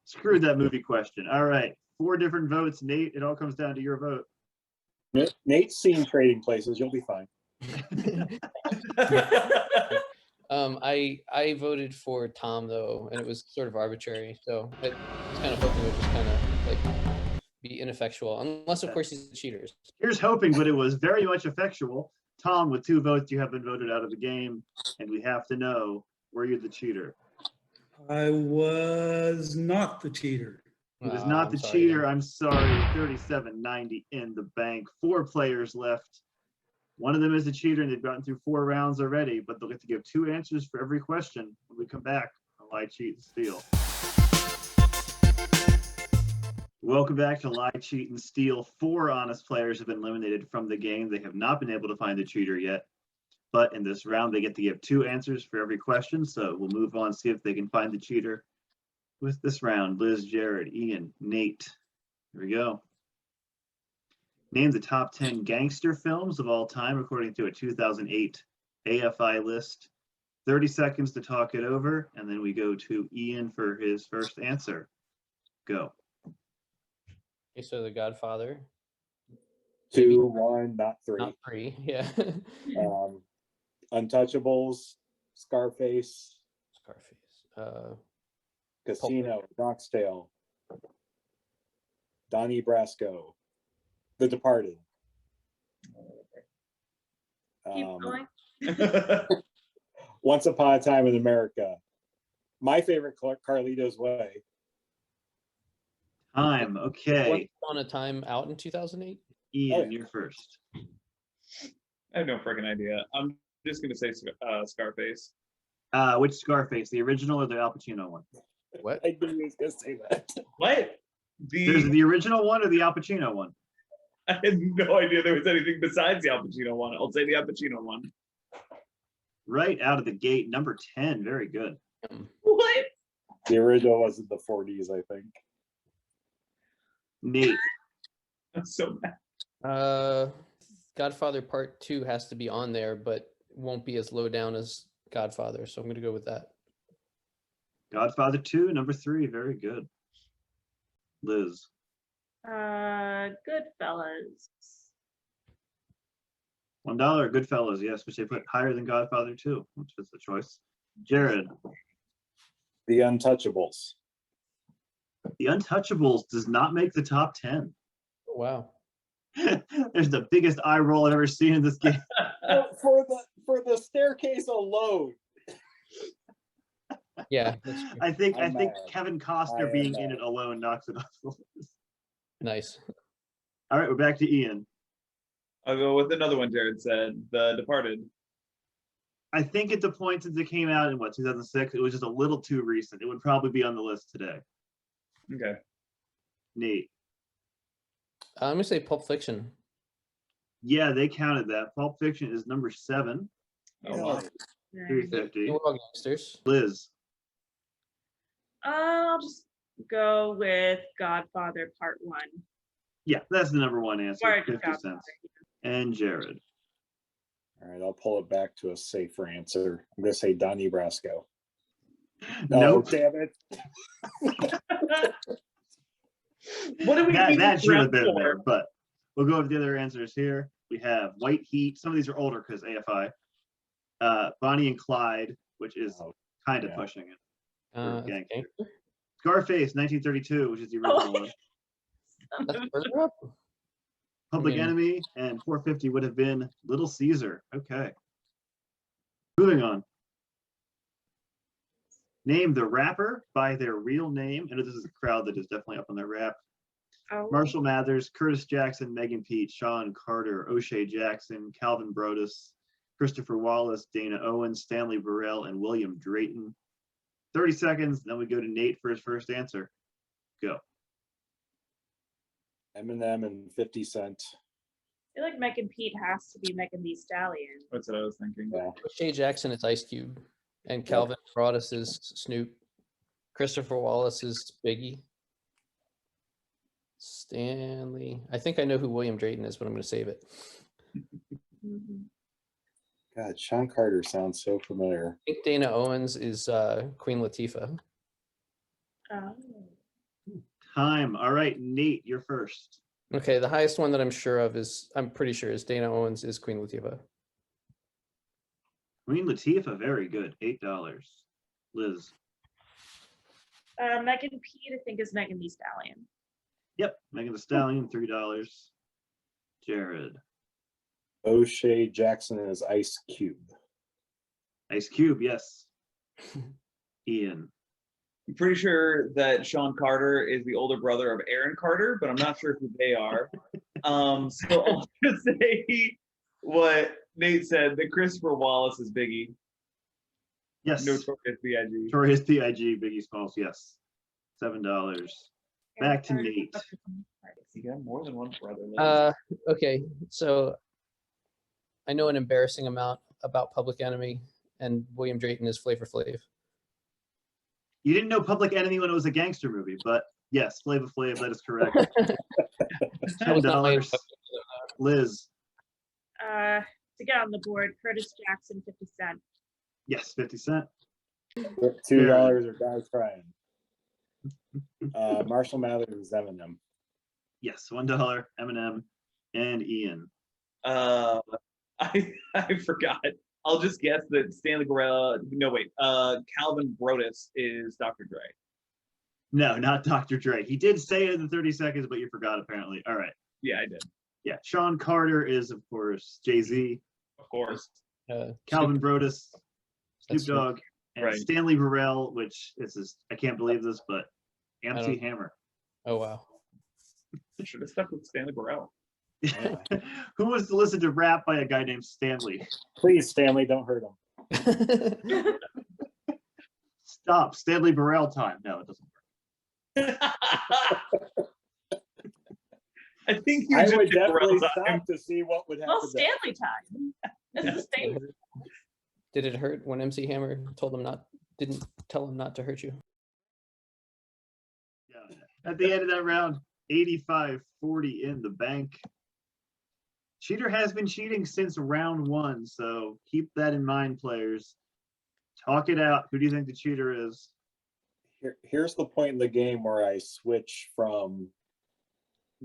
Screw that movie question. All right, 4 different votes. Nate, it all comes down to your vote. Nate's seen Trading Places. You'll be fine. I voted for Tom though, and it was sort of arbitrary. So I was kind of hoping it would just kind of be ineffectual, unless of course he's the cheaters. Here's hoping, but it was very much effectual. Tom, with 2 votes, you have been voted out of the game, and we have to know, were you the cheater? I was not the cheater. It was not the cheater. I'm sorry. 37.90 in the bank. 4 players left. One of them is the cheater, and they've gotten through 4 rounds already, but they'll get to give 2 answers for every question when we come back on Lie, Cheat, and Steal. Welcome back to Lie, Cheat, and Steal. 4 honest players have been eliminated from the game. They have not been able to find the cheater yet, but in this round, they get to give 2 answers for every question, so we'll move on, see if they can find the cheater with this round. Liz, Jared, Ian, Nate. Here we go. Name the top 10 gangster films of all time according to a 2008 AFI list. 30 seconds to talk it over, and then we go to Ian for his first answer. Go. Okay, so The Godfather. 2, 1, not 3. Not 3, yeah. Untouchables, Scarface, Scarface. Casino, Knoxdale, Donnie Brasco, The Departed. Keep going. Once Upon a Time in America. My favorite, Carlito's Way. Time. Okay. Once Upon a Time out in 2008? Ian, you're first. I have no freaking idea. I'm just going to say Scarface. Which Scarface, the original or the Al Pacino one? What? I knew he was going to say that. What? There's the original one or the Al Pacino one? I had no idea there was anything besides the Al Pacino one. I'll say the Al Pacino one. Right out of the gate, number 10. Very good. What? The original was in the 40s, I think. Nate. I'm so mad. Godfather Part 2 has to be on there, but won't be as low down as Godfather, so I'm going to go with that. Godfather 2, number 3. Very good. Liz. Goodfellas. $1. Goodfellas, yes, which they put higher than Godfather 2, which is the choice. Jared. The Untouchables. The Untouchables does not make the top 10. Oh, wow. There's the biggest eye roll I've ever seen in this game. For the staircase alone. Yeah, that's true. I think I'm mad. Kevin I Costner am being in mad. it alone knocks it off the list. Nice. All right, we're back to Ian. I'll go with another one Jared said, The Departed. I think at the point since it came out in 2006, it was just a little too recent. It would probably be on the list today. Okay. Nate. I'm going to say Pulp Fiction. Yeah, they counted that. Pulp Fiction is number 7, Oh, wow. 350. We're all gangsters. Liz. I'll just go with Godfather Part 1. Yeah, that's the number 1 answer. Or 50 Godfather. cents. And Jared. All right, I'll pull it back to a safer answer. I'm going to say Donnie Brasco. Nope. Damn it. What do we need That should have prep been for? there, but we'll go with the other answers here. We have White Heat. Some of these are older because AFI. Bonnie and Clyde, which is Oh, kind of yeah. pushing it. for Okay. gangster. Scarface, 1932, which is the original one. That's further up. Public Yeah. Enemy and 450 would have been Little Caesar. Okay. Moving on. Name the rapper by their real name. And this is a crowd that is definitely up on their rap. Oh, Marshall Mathers, Curtis Jackson, Megan Pete, Sean Carter, O'Shea Jackson, Calvin Brodus, Christopher Wallace, Dana Owens, Stanley Burrell, and William Drayton. 30 seconds, then we go to Nate for his first answer. Go. Eminem and 50 Cent. I feel like Megan Pete has to be Megan Thee Stallion. That's what I was thinking. Yeah. O'Shea Jackson is Ice Cube. And Calvin Broadus is Snoop. Christopher Wallace is Biggie. Stanley. I think I know who William Drayton is, but I'm going to save it. Mhm. God, Sean Carter sounds so familiar. I think Dana Owens is Queen Latifah. Oh. Time. All right, Nate, you're first. Okay, the highest one that I'm pretty sure is Dana Owens is Queen Latifah. Queen Latifah, very good. $8. Liz. Megan Pete, I think, is Megan Thee Stallion. Yep. Megan Thee Stallion, $3. Jared. O'Shea Jackson is Ice Cube. Ice Cube, yes. Ian. I'm pretty sure that Sean Carter is the older brother of Aaron Carter, but I'm not sure who they are. So I'll just say what Nate said, that Christopher Wallace is Biggie. Yes. Notorious B.I.G. Notorious B.I.G. Biggie Smalls, yes. $7. Back to Nate. You got more than one brother. Okay, so I know an embarrassing amount about Public Enemy, and William Drayton is Flavor Flav. You didn't know Public Enemy when it was a gangster movie, but yes, Flavor Flav, that is correct. That was not my $10. Liz. To get on the board, Curtis Jackson, 50 Cent. Yes, 50 Cent. $2 or die trying. Marshall Mathers is Eminem. Yes, $1. Eminem and Ian. I forgot. I'll just guess that Stanley Gorilla. No, wait. Calvin Brodus is Dr. Dre. No, not Dr. Dre. He did say it in the 30 seconds, but you forgot apparently. All right. Yeah, I did. Yeah, Sean Carter is, of course, Jay-Z. Of course. Calvin Brodus, Snoop That's Dogg, and right. Stanley Burrell, which is, I can't believe this, but MC Hammer. Oh, wow. Should have stuck with Stanley Burrell. Who wants to listen to rap by a guy named Stanley? Please, Stanley, don't hurt him. Stop. Stanley Burrell time. No, it doesn't work. I think you I just would did definitely well time. stop to see what would Well, happen. next. Stanley time. It's the same. Did it hurt when MC Hammer didn't tell him not to hurt you? Yeah. At the end of that round, 85-40 in the bank. Cheater has been cheating since round 1, so keep that in mind, players. Talk it out. Who do you think the cheater is? Here's the point in the game where I switch from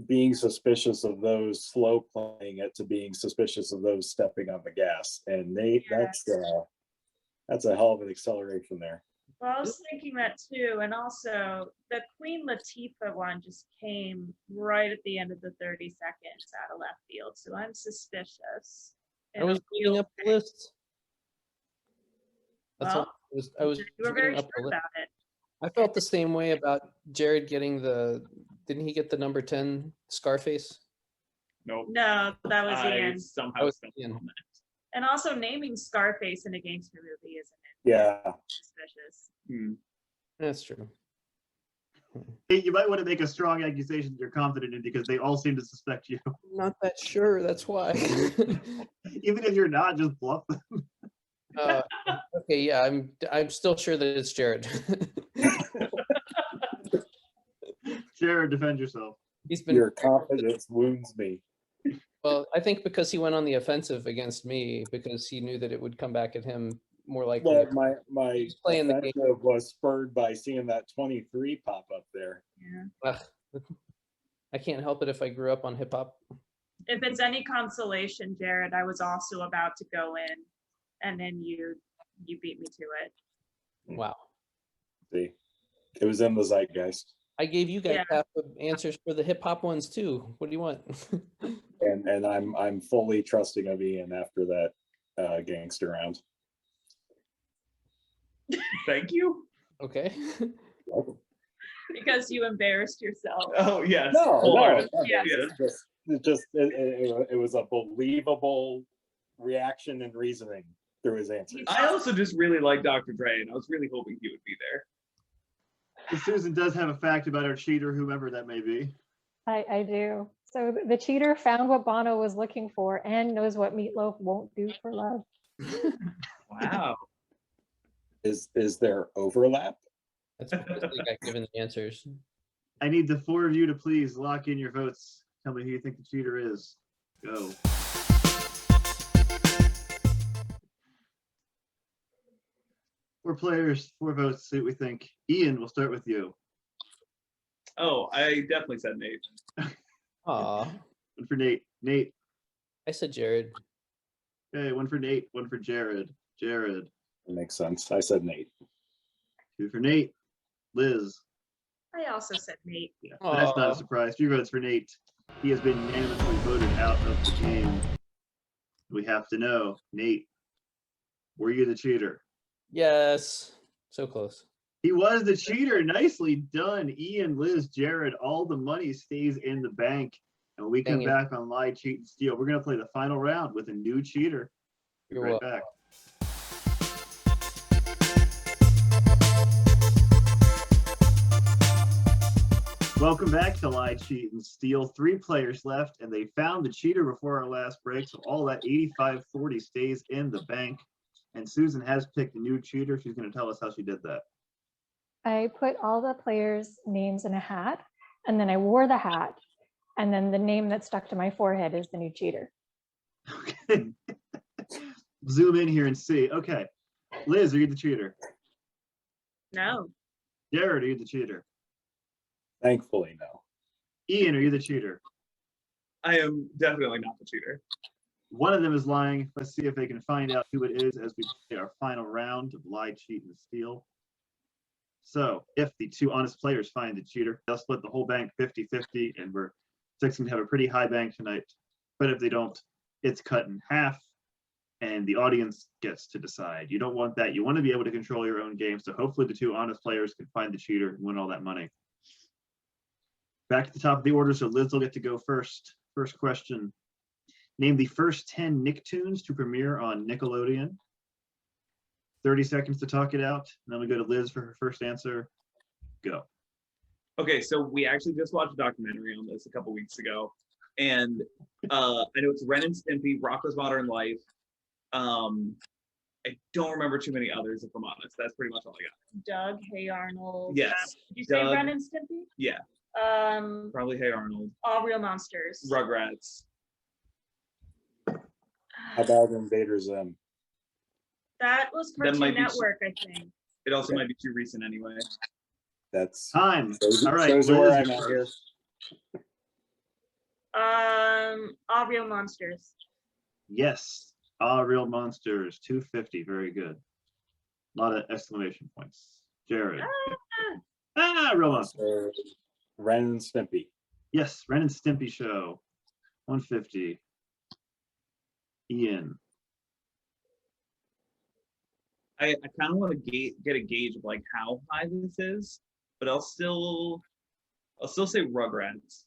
being suspicious of those slow playing it to being suspicious of those stepping on the gas. And Nate, that's a hell of an acceleration there. Well, I was thinking that too, and also the Queen Latifah one just came right at the end of the 30 seconds out of left field, so I'm suspicious. I was reading up the list. That's all. Well, I was you were reading very up the sure list. about it. I felt the same way about Jared getting didn't he get the number 10 Scarface? Nope. No, that was I Ian. somehow That was spent Ian. on that. And also naming Scarface in a gangster movie isn't Yeah. suspicious. Hmm. That's true. Hey, you might want to make a strong accusation you're confident in because they all seem to suspect you. I'm not that sure. That's why. Even if you're not, just bluff them. Okay, yeah, I'm still sure that it's Jared. Jared, defend yourself. He's been Your confidence wounds me. well. I think because he went on the offensive against me because he knew that it would come back at him more likely. Well, my He's playing the game. offensive was spurred by seeing that 23 pop up there. Yeah. Ugh, I can't help it if I grew up on hip hop. If it's any consolation, Jared, I was also about to go in, and then you beat me to it. Wow. See, it was in the zeitgeist. I gave you guys Yeah. half the answers for the hip hop ones too. What do you want? And I'm fully trusting of Ian after that gangster round. Thank you. Okay. Because you embarrassed yourself. Oh yes. No, Wholehearted. Yeah. Yes. It was a believable reaction and reasoning through his answers. I also just really like Dr. Dre, and I was really hoping he would be there. And Susan does have a fact about our cheater, whomever that may be. I do. So the cheater found what Bono was looking for and knows what Meatloaf won't do for love. Wow. Is there overlap? That's because they got given the answers. I need the 4 of you to please lock in your votes. Tell me who you think the cheater is. Go. Four players, 4 votes. See what we think. Ian, we'll start with you. Oh, I definitely said Nate. Aw, 1 for Nate. Nate. I said Jared. Okay, 1 for Nate. 1 for Jared. Jared. That makes sense. I said Nate. 2 for Nate. Liz. I also said Nate. Yeah, but that's not Aw. a surprise. 3 votes for Nate. He has been unanimously voted out of the game. We have to know, Nate, were you the cheater? Yes. So close. He was the cheater. Nicely done. Ian, Liz, Jared, all the money stays in the bank. And when we come Dang it. back on Lie, Cheat, and Steal, we're going to play the final round with a new cheater. Be You're right welcome. back. Welcome back to Lie, Cheat, and Steal. 3 players left, and they found the cheater before our last break. So all that 85-40 stays in the bank. And Susan has picked a new cheater. She's going to tell us how she did that. I put all the players' names in a hat, and then I wore the hat, and then the name that stuck to my forehead is the new cheater. Okay. Zoom in here and see. Okay. Liz, are you the cheater? No. Jared, are you the cheater? Thankfully, no. Ian, are you the cheater? I am definitely not the cheater. One of them is lying. Let's see if they can find out who it is as we play our final round of Lie, Cheat, and Steal. So if the 2 honest players find the cheater, they'll split the whole bank 50-50, and we're fixing to have a pretty high bank tonight. But if they don't, it's cut in half, and the audience gets to decide. You don't want that. You want to be able to control your own game, so hopefully the 2 honest players can find the cheater and win all that money. Back at the top of the order, so Liz will get to go first. First question. Name the first 10 Nicktoons to premiere on Nickelodeon. 30 seconds to talk it out. And then we go to Liz for her first answer. Go. Okay, so we actually just watched a documentary on this a couple weeks ago. And I know it's Ren and Stimpy, Rocko's Modern Life. I don't remember too many others, if I'm honest. That's pretty much all I got. Doug, Hey Arnold. Yes, Did you say Doug. Ren and Stimpy? Yeah, probably Hey Arnold. All Real Monsters. Rugrats. How about Invader Zim? That was That Cartoon might be- Network, I think. It also might be too recent anyway. That's Time. shows, All right, shows you where Liz, I'm you're at here. first. All Real Monsters. Yes. All Real Monsters, 250. Very good. A lot of exclamation points. Jared. Real Monsters. Ren and Stimpy. Yes, Ren and Stimpy Show, 150. Ian. I kind of want to get a gauge of like how high this is, but I'll still say Rugrats.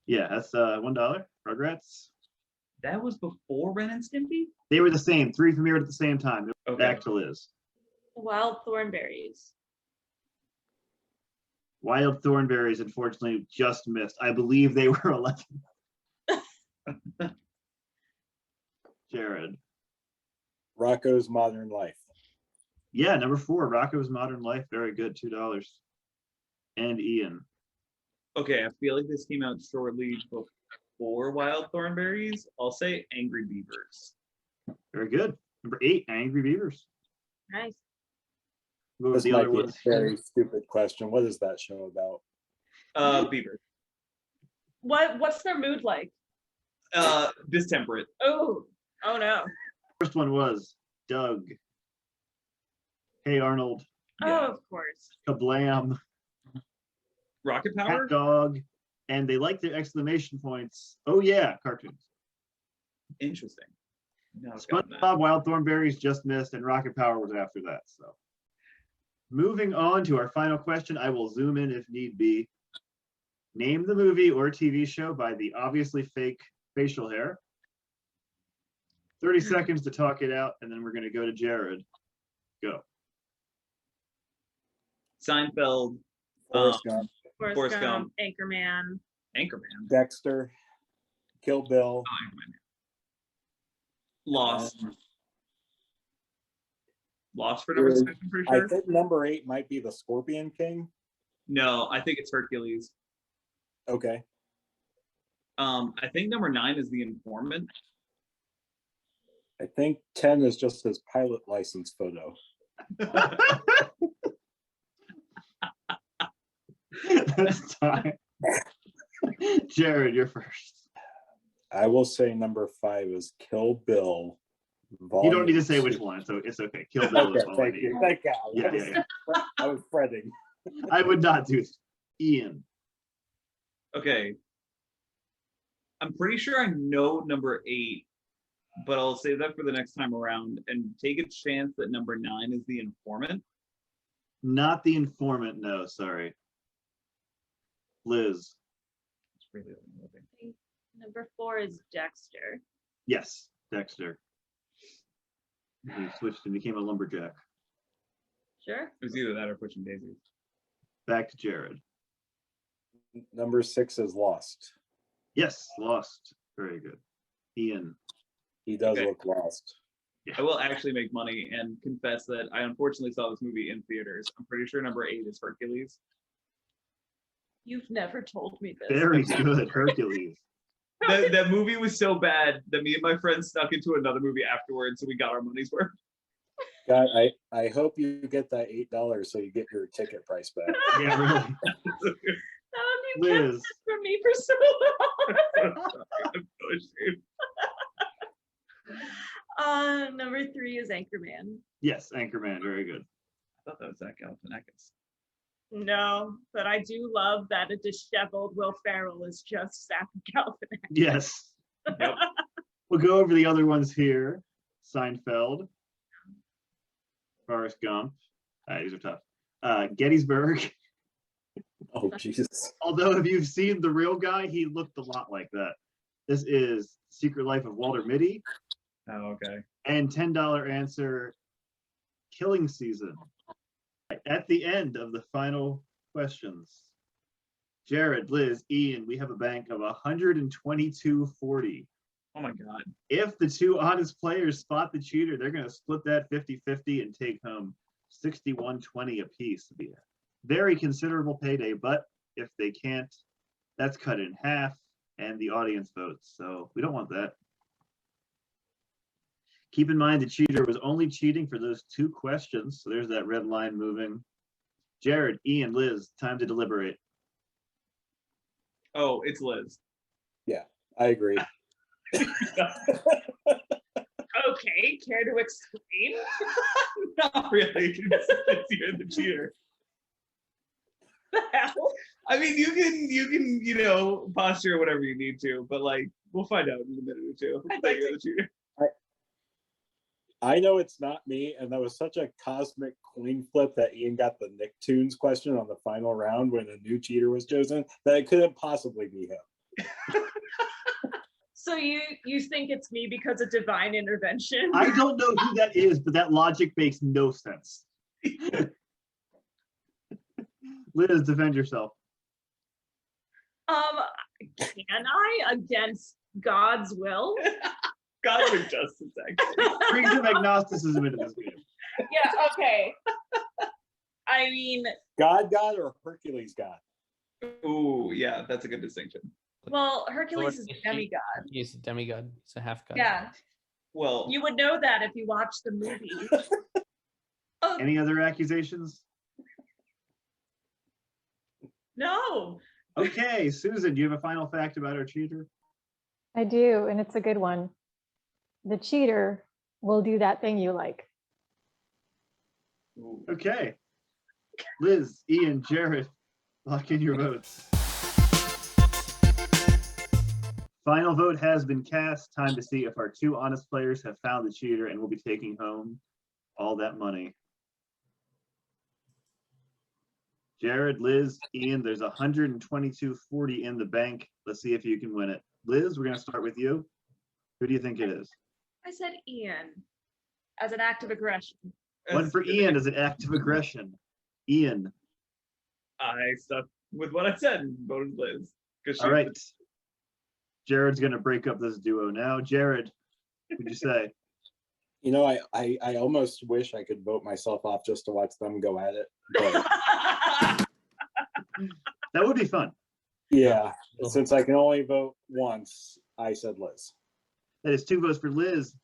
Yeah, that's $1. Rugrats. That was before Ren and Stimpy? They were the same. 3 premiered at the same time. Okay. Back to Liz. Wild Thornberries. Wild Thornberries, unfortunately, just missed. I believe they were 11. Jared. Rocco's Modern Life. Yeah, number 4, Rocko's Modern Life. Very good, $2. And Ian. Okay, I feel like this came out shortly before Wild Thornberries. I'll say Angry Beavers. Very good. Number 8, Angry Beavers. Nice. What were This the might other be a ones? very stupid question. What is that show about? Beaver. What's their mood like? Distemperate. Oh no. First one was Doug. Hey Arnold. Oh, of course. Kablam. Rocket Cat Power? Dog. And they like their exclamation points. Oh yeah, cartoons. Interesting. No, I've gotten that. SpongeBob, Wild Thornberries just missed, and Rocket Power was after that. So, moving on to our final question, I will zoom in if need be. Name the movie or TV show by the obviously fake facial hair. 30 seconds to talk it out, and then we're going to go to Jared. Go. Seinfeld. Forrest Gump. Forrest Gump. Anchorman. Anchorman. Dexter. Kill Bill. Oh, Anchorman. Lost. Lost for number 6, I'm pretty I sure. think number 8 might be the Scorpion King. No, I think it's Hercules. Okay. I think number 9 is The Informant. I think 10 is just his pilot license photo. That's time. Jared, you're first. I will say number 5 is Kill Bill. You don't need to say Volume which 2. one, so it's okay. Kill Bill Okay, is all I thank need. you. Thank God. Yeah. I was fretting. I would not do this. Ian. Okay. I'm pretty sure I know number 8, but I'll save that for the next time around and take a chance that number 9 is The Informant. Not The Informant, no, sorry. Liz. It's really moving. Number 4 is Dexter. Yes, Dexter. He switched and became a lumberjack. Sure. It was either that or Pushing Daisies. Back to Jared. Number 6 is Lost. Yes, Lost. Very good. Ian. He does Okay. look lost. I will actually make money and confess that I unfortunately saw this movie in theaters. I'm pretty sure number 8 is Hercules. You've never told me this. Very good, Hercules. That movie was so bad that me and my friends snuck into another movie afterwards, so we got our money's worth. God, I hope you get that $8 so you get your ticket price back. Yeah, really. You kept Liz. this from me for so long. I'm so ashamed. Number 3 is Anchorman. Yes, Anchorman. Very good. I thought that was Zach Galifianakis. No, but I do love that a disheveled Will Ferrell is just Zach Galifianakis. Yes. Yep. We'll go over the other ones here. Seinfeld. Forrest Gump. These are tough. Gettysburg. Oh, Jesus. Although if you've seen the real guy, he looked a lot like that. This is Secret Life of Walter Mitty. Oh, okay. And $10 answer, Killing Season. At the end of the final questions, Jared, Liz, Ian, we have a bank of 122.40. Oh my God. If the two honest players spot the cheater, they're going to split that 50-50 and take home 61.20 apiece. To be a very considerable payday, but if they can't, that's cut in half and the audience votes. So we don't want that. Keep in mind the cheater was only cheating for those 2 questions. So there's that red line moving. Jared, Ian, Liz, time to deliberate. Oh, it's Liz. I agree. Okay, care to explain? Not really. It's you're the cheater. The hell? I mean, you can, posture whatever you need to, but like, we'll find out in a minute or two that you're the cheater. I know it's not me, and that was such a cosmic coin flip that Ian got the Nicktoons question on the final round when a new cheater was chosen, that it couldn't possibly be him. So you think it's me because of divine intervention? I don't know who that is, but that logic makes no sense. Liz, defend yourself. Can I against God's will? Godly justice, actually. Bring some agnosticism into this game. Yeah, okay. I mean, God or Hercules God? Ooh, yeah, that's a good distinction. well, Hercules is a He- demigod. He's a demigod. He's a half god. Yeah, Well, you would know that if you watched the movie. Any other accusations? No. Okay, Susan, do you have a final fact about our cheater? I do, and it's a good one. The cheater will do that thing you like. Okay. Liz, Ian, Jared, lock in your votes. Final vote has been cast. Time to see if our 2 honest players have found the cheater and will be taking home all that money. Jared, Liz, Ian, there's 122.40 in the bank. Let's see if you can win it. Liz, we're going to start with you. Who do you think it is? I said Ian as an act of aggression. One for Ian as an act of aggression. Ian. I stuck with what I said and voted Liz. All right. Jared's going to break up this duo now. Jared, what'd you say? You know, I almost wish I could vote myself off just to watch them go at it. But That would be fun. yeah, since I can only vote once, I said Liz. That is 2 votes for Liz.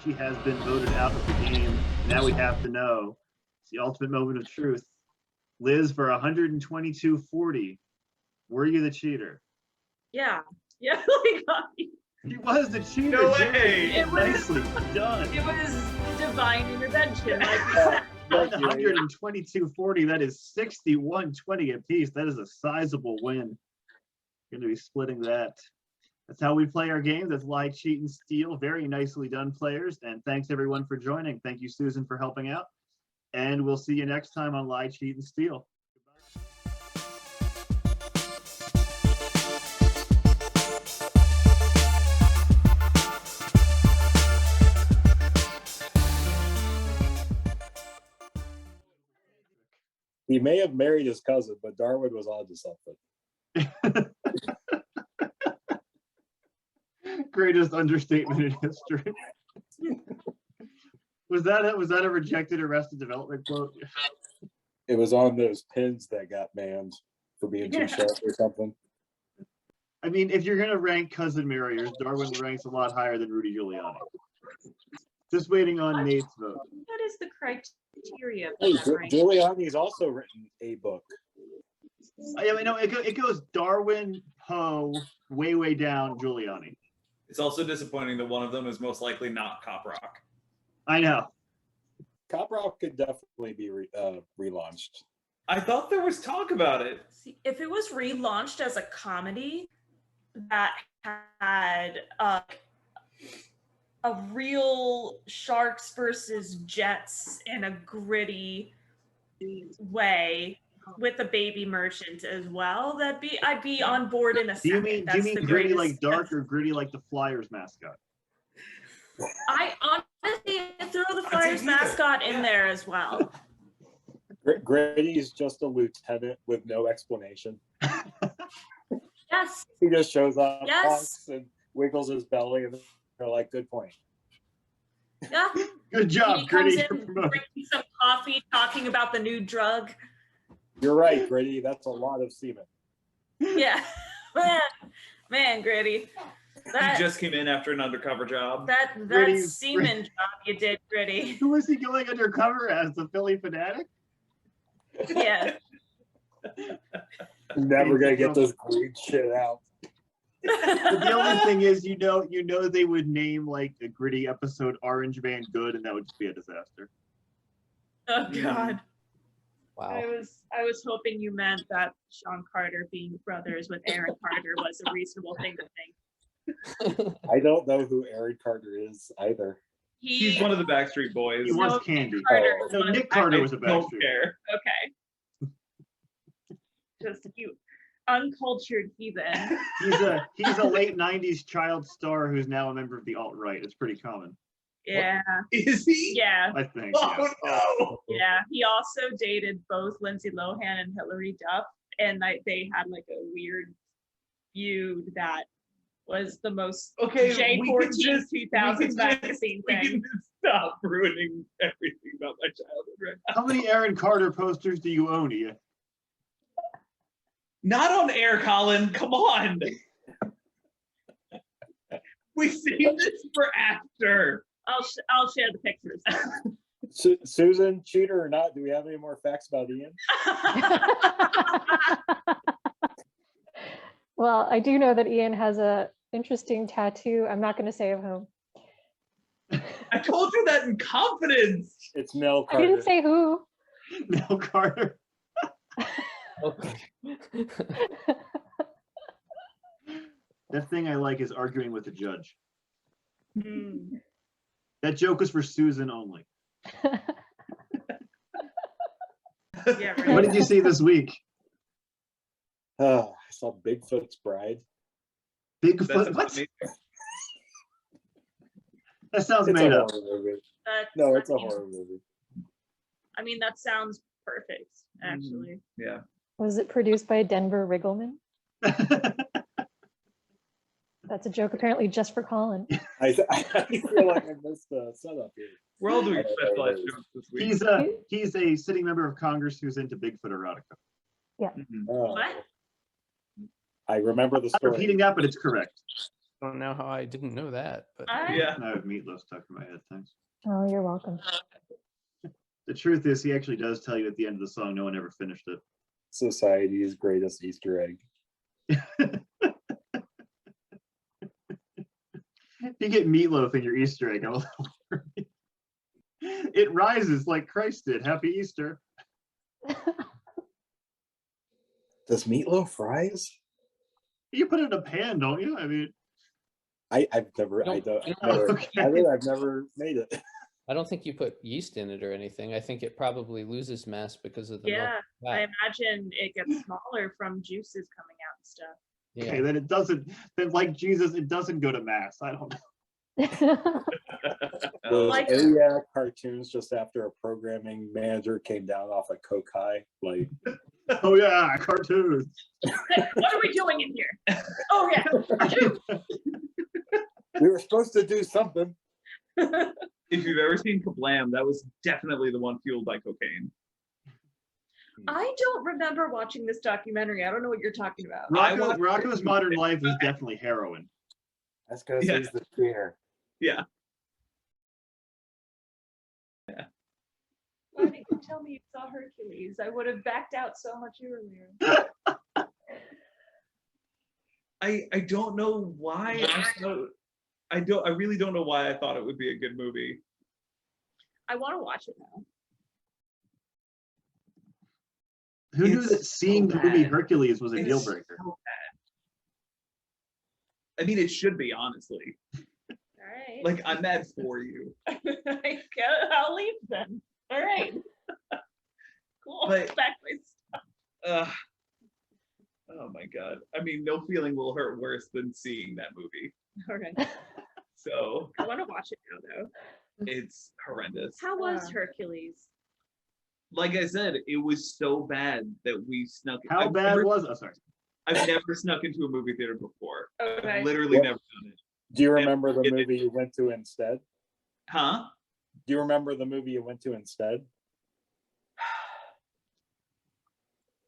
She has been voted out of the game. Now we have to know. It's the ultimate moment of truth. Liz, for 122.40, were you the cheater? Yeah. Yeah. He was the cheater. No Jared. way. It was- Nicely done. It was divine intervention, like you said. 122.40. That is 61.20 apiece. That is a sizable win. Going to be splitting that. That's how we play our games. That's Lie, Cheat, and Steal. Very nicely done, players. And thanks everyone for joining. Thank you, Susan, for helping out. And we'll see you next time on Lie, Cheat, and Steal. He may have married his cousin, but Darwin was onto something. Greatest understatement in history. Was that a rejected Arrested Development quote? It was on those pins that got banned for being too sharp or something. I mean, if you're gonna rank cousin marriers, Darwin ranks a lot higher than Rudy Giuliani. Just waiting on Nate's vote. What is the criteria for Hey, that rank? Giuliani's also written a book. I mean, no, it goes Darwin, Poe, way down Giuliani. It's also disappointing that one of them is most likely not Cop Rock. I know. Cop Rock could definitely be relaunched. I thought there was talk about it. See, if it was relaunched as a comedy that had a real sharks versus jets in a gritty way with a baby merchant as well, I'd be on board in a Do you second. mean That's the gritty greatest- like dark or gritty like the Flyers mascot? I honestly throw the I'd say Flyers neither. mascot in there as well. Grady's just a lieutenant with no explanation. Yes. He just shows up, Yes. honks, and wiggles his belly, and they're like, "Good point." Yeah. Good job, He comes Gritty. in You're promoted. drinking some coffee, talking about the new drug. You're right, Gritty. That's a lot of semen. Yeah. Man, Gritty. That, He just came in after an undercover job. that Gritty's- semen job you did, Gritty. Who is he going undercover as? The Philly Fanatic? Yeah. Never gonna get this green shit out. But the only thing is, you know, they would name like a Gritty episode Orange Man Good, and that would just be a disaster. Oh God. Wow. I was hoping you meant that Sean Carter being brothers with Aaron Carter was a reasonable thing to think. I don't know who Aaron Carter is either. He's one of the Backstreet Boys. He was No, Candy. Carter Oh. is No, one of Nick the- Carter I was a don't Backstreet. care. Okay. Just you uncultured heathen. He's a late '90s child star who's now a member of the alt-right. It's pretty common, Yeah. Is he? Yeah. I think. Oh Yeah. no! Yeah. He also dated both Lindsay Lohan and Hilary Duff, and they had like a weird feud that was the most Okay, we can J14 just- 2000s magazine We thing. can stop ruining everything about my childhood right now. How many Aaron Carter posters do you own, Ian? Not on air, Colin. Come on. We saved this for after. I'll share the pictures. Susan, cheater or not, do we have any more facts about Ian? Well, I do know that Ian has a interesting tattoo. I'm not going to say of whom. I told you that in confidence. It's Mel I Carter. didn't say who. Mel Carter. Okay. That thing I like is arguing with the judge. Hmm. That joke was for Susan only. Yeah, What right. did you see this week? I saw Bigfoot's Bride. That's Bigfoot? about What? me. That sounds It's a made up. horror movie. That- No, it's a I mean- horror movie. I mean, that sounds perfect, actually. Yeah. Was it produced by Denver Riggleman? That's a joke apparently just for Colin. I feel like I missed the setup here. We're all doing I don't know specialized what it is. jokes this week. He's a sitting member of Congress who's into Bigfoot erotica. Mhm. Oh, What? I remember the I'm story. repeating that, but it's correct. I don't know how I didn't know that, but Yeah. I have meatloaf stuck in my head, thanks. Oh, you're welcome. The truth is, he actually does tell you at the end of the song, no one ever finished it. Society's greatest Easter egg. You get meatloaf in your Easter egg. I'm a little worried. It rises like Christ did. Happy Easter. Does meatloaf rise? You put it in a pan, don't you? I mean, I've never, I You don't, don't- never, Okay. I've never made it. I don't think you put yeast in it or anything. I think it probably loses mass because of the milk Yeah, I fat. imagine it gets smaller from juices coming out and stuff. okay, Yeah. then it doesn't, then like Jesus, it doesn't go to mass. I don't know. Those Like- ENIAC cartoons just after a programming manager came down off a Coke high, like Oh yeah, cartoons. Hey, what are we doing in here? Oh yeah. we were supposed to do something. If you've ever seen Kablam, that was definitely the one fueled by cocaine. I don't remember watching this documentary. I don't know what you're talking about. Rocco's Modern Life is definitely heroin. That's because Yeah. he's the creator. Yeah. Why didn't you tell me you saw Hercules? I would have backed out so much earlier. I don't know why I really don't know why I thought it would be a good movie. I want to watch it now. Who knew It's that seeing so the movie bad. Hercules was a It's deal breaker? so bad. I mean, it should be, honestly. All right. Like, I'm mad for you. I'll leave then. All right. Cool. But- Back my stuff. Oh my god. I mean, no feeling will hurt worse than seeing that movie. All right. So I want to watch it now, though. it's horrendous. How was Hercules? Like I said, it was so bad that we snuck. How I've bad never- was it? Oh, sorry. I've never snuck into a movie theater before. Okay. I've literally What? never done it. Do you remember the it- movie you went to instead? Huh? Do you remember the movie you went to instead?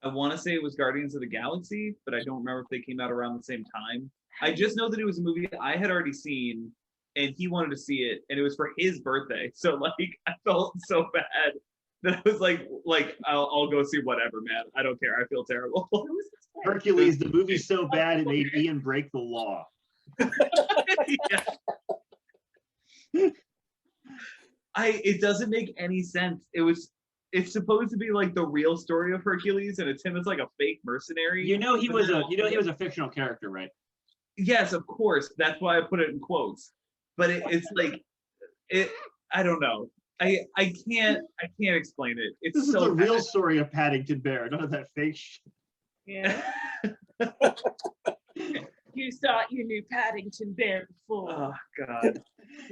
I want to say it was Guardians of the Galaxy, but I don't remember if they came out around the same time. I just know that it was a movie I had already seen, and he wanted to see it, and it was for his birthday. So like, I felt so bad that I was like, I'll go see whatever, man. I don't care. I feel terrible. Who was this with? Hercules, the movie's so bad it made Ian break the law. Yeah. It doesn't make any sense. It's supposed to be like the real story of Hercules, and it's him as like a fake mercenary. You know he But was then he was a fictional character, right? Yes, of course. That's why I put it in quotes. But it's like I don't know. I can't explain it. It's This is so the real bad. story of Paddington Bear, none of that fake shit. Yeah. You thought you knew Paddington Bear before. Oh God.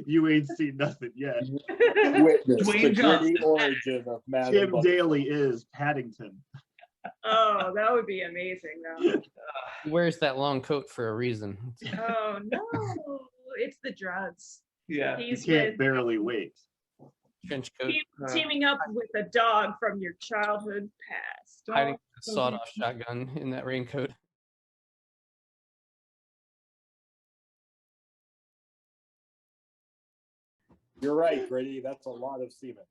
You ain't seen nothing yet. Witness Dwayne the gritty Johnson. origin of Madam Jim Butterfly. Daly is Paddington. Oh, that would be amazing though. He wears that long coat for a reason. Oh no, it's the drugs. Yeah. You He's can't with barely wait. Trench coat, teaming up with a dog from your childhood past. hiding a sawed-off shotgun in that raincoat. You're right, Gritty. That's a lot of semen.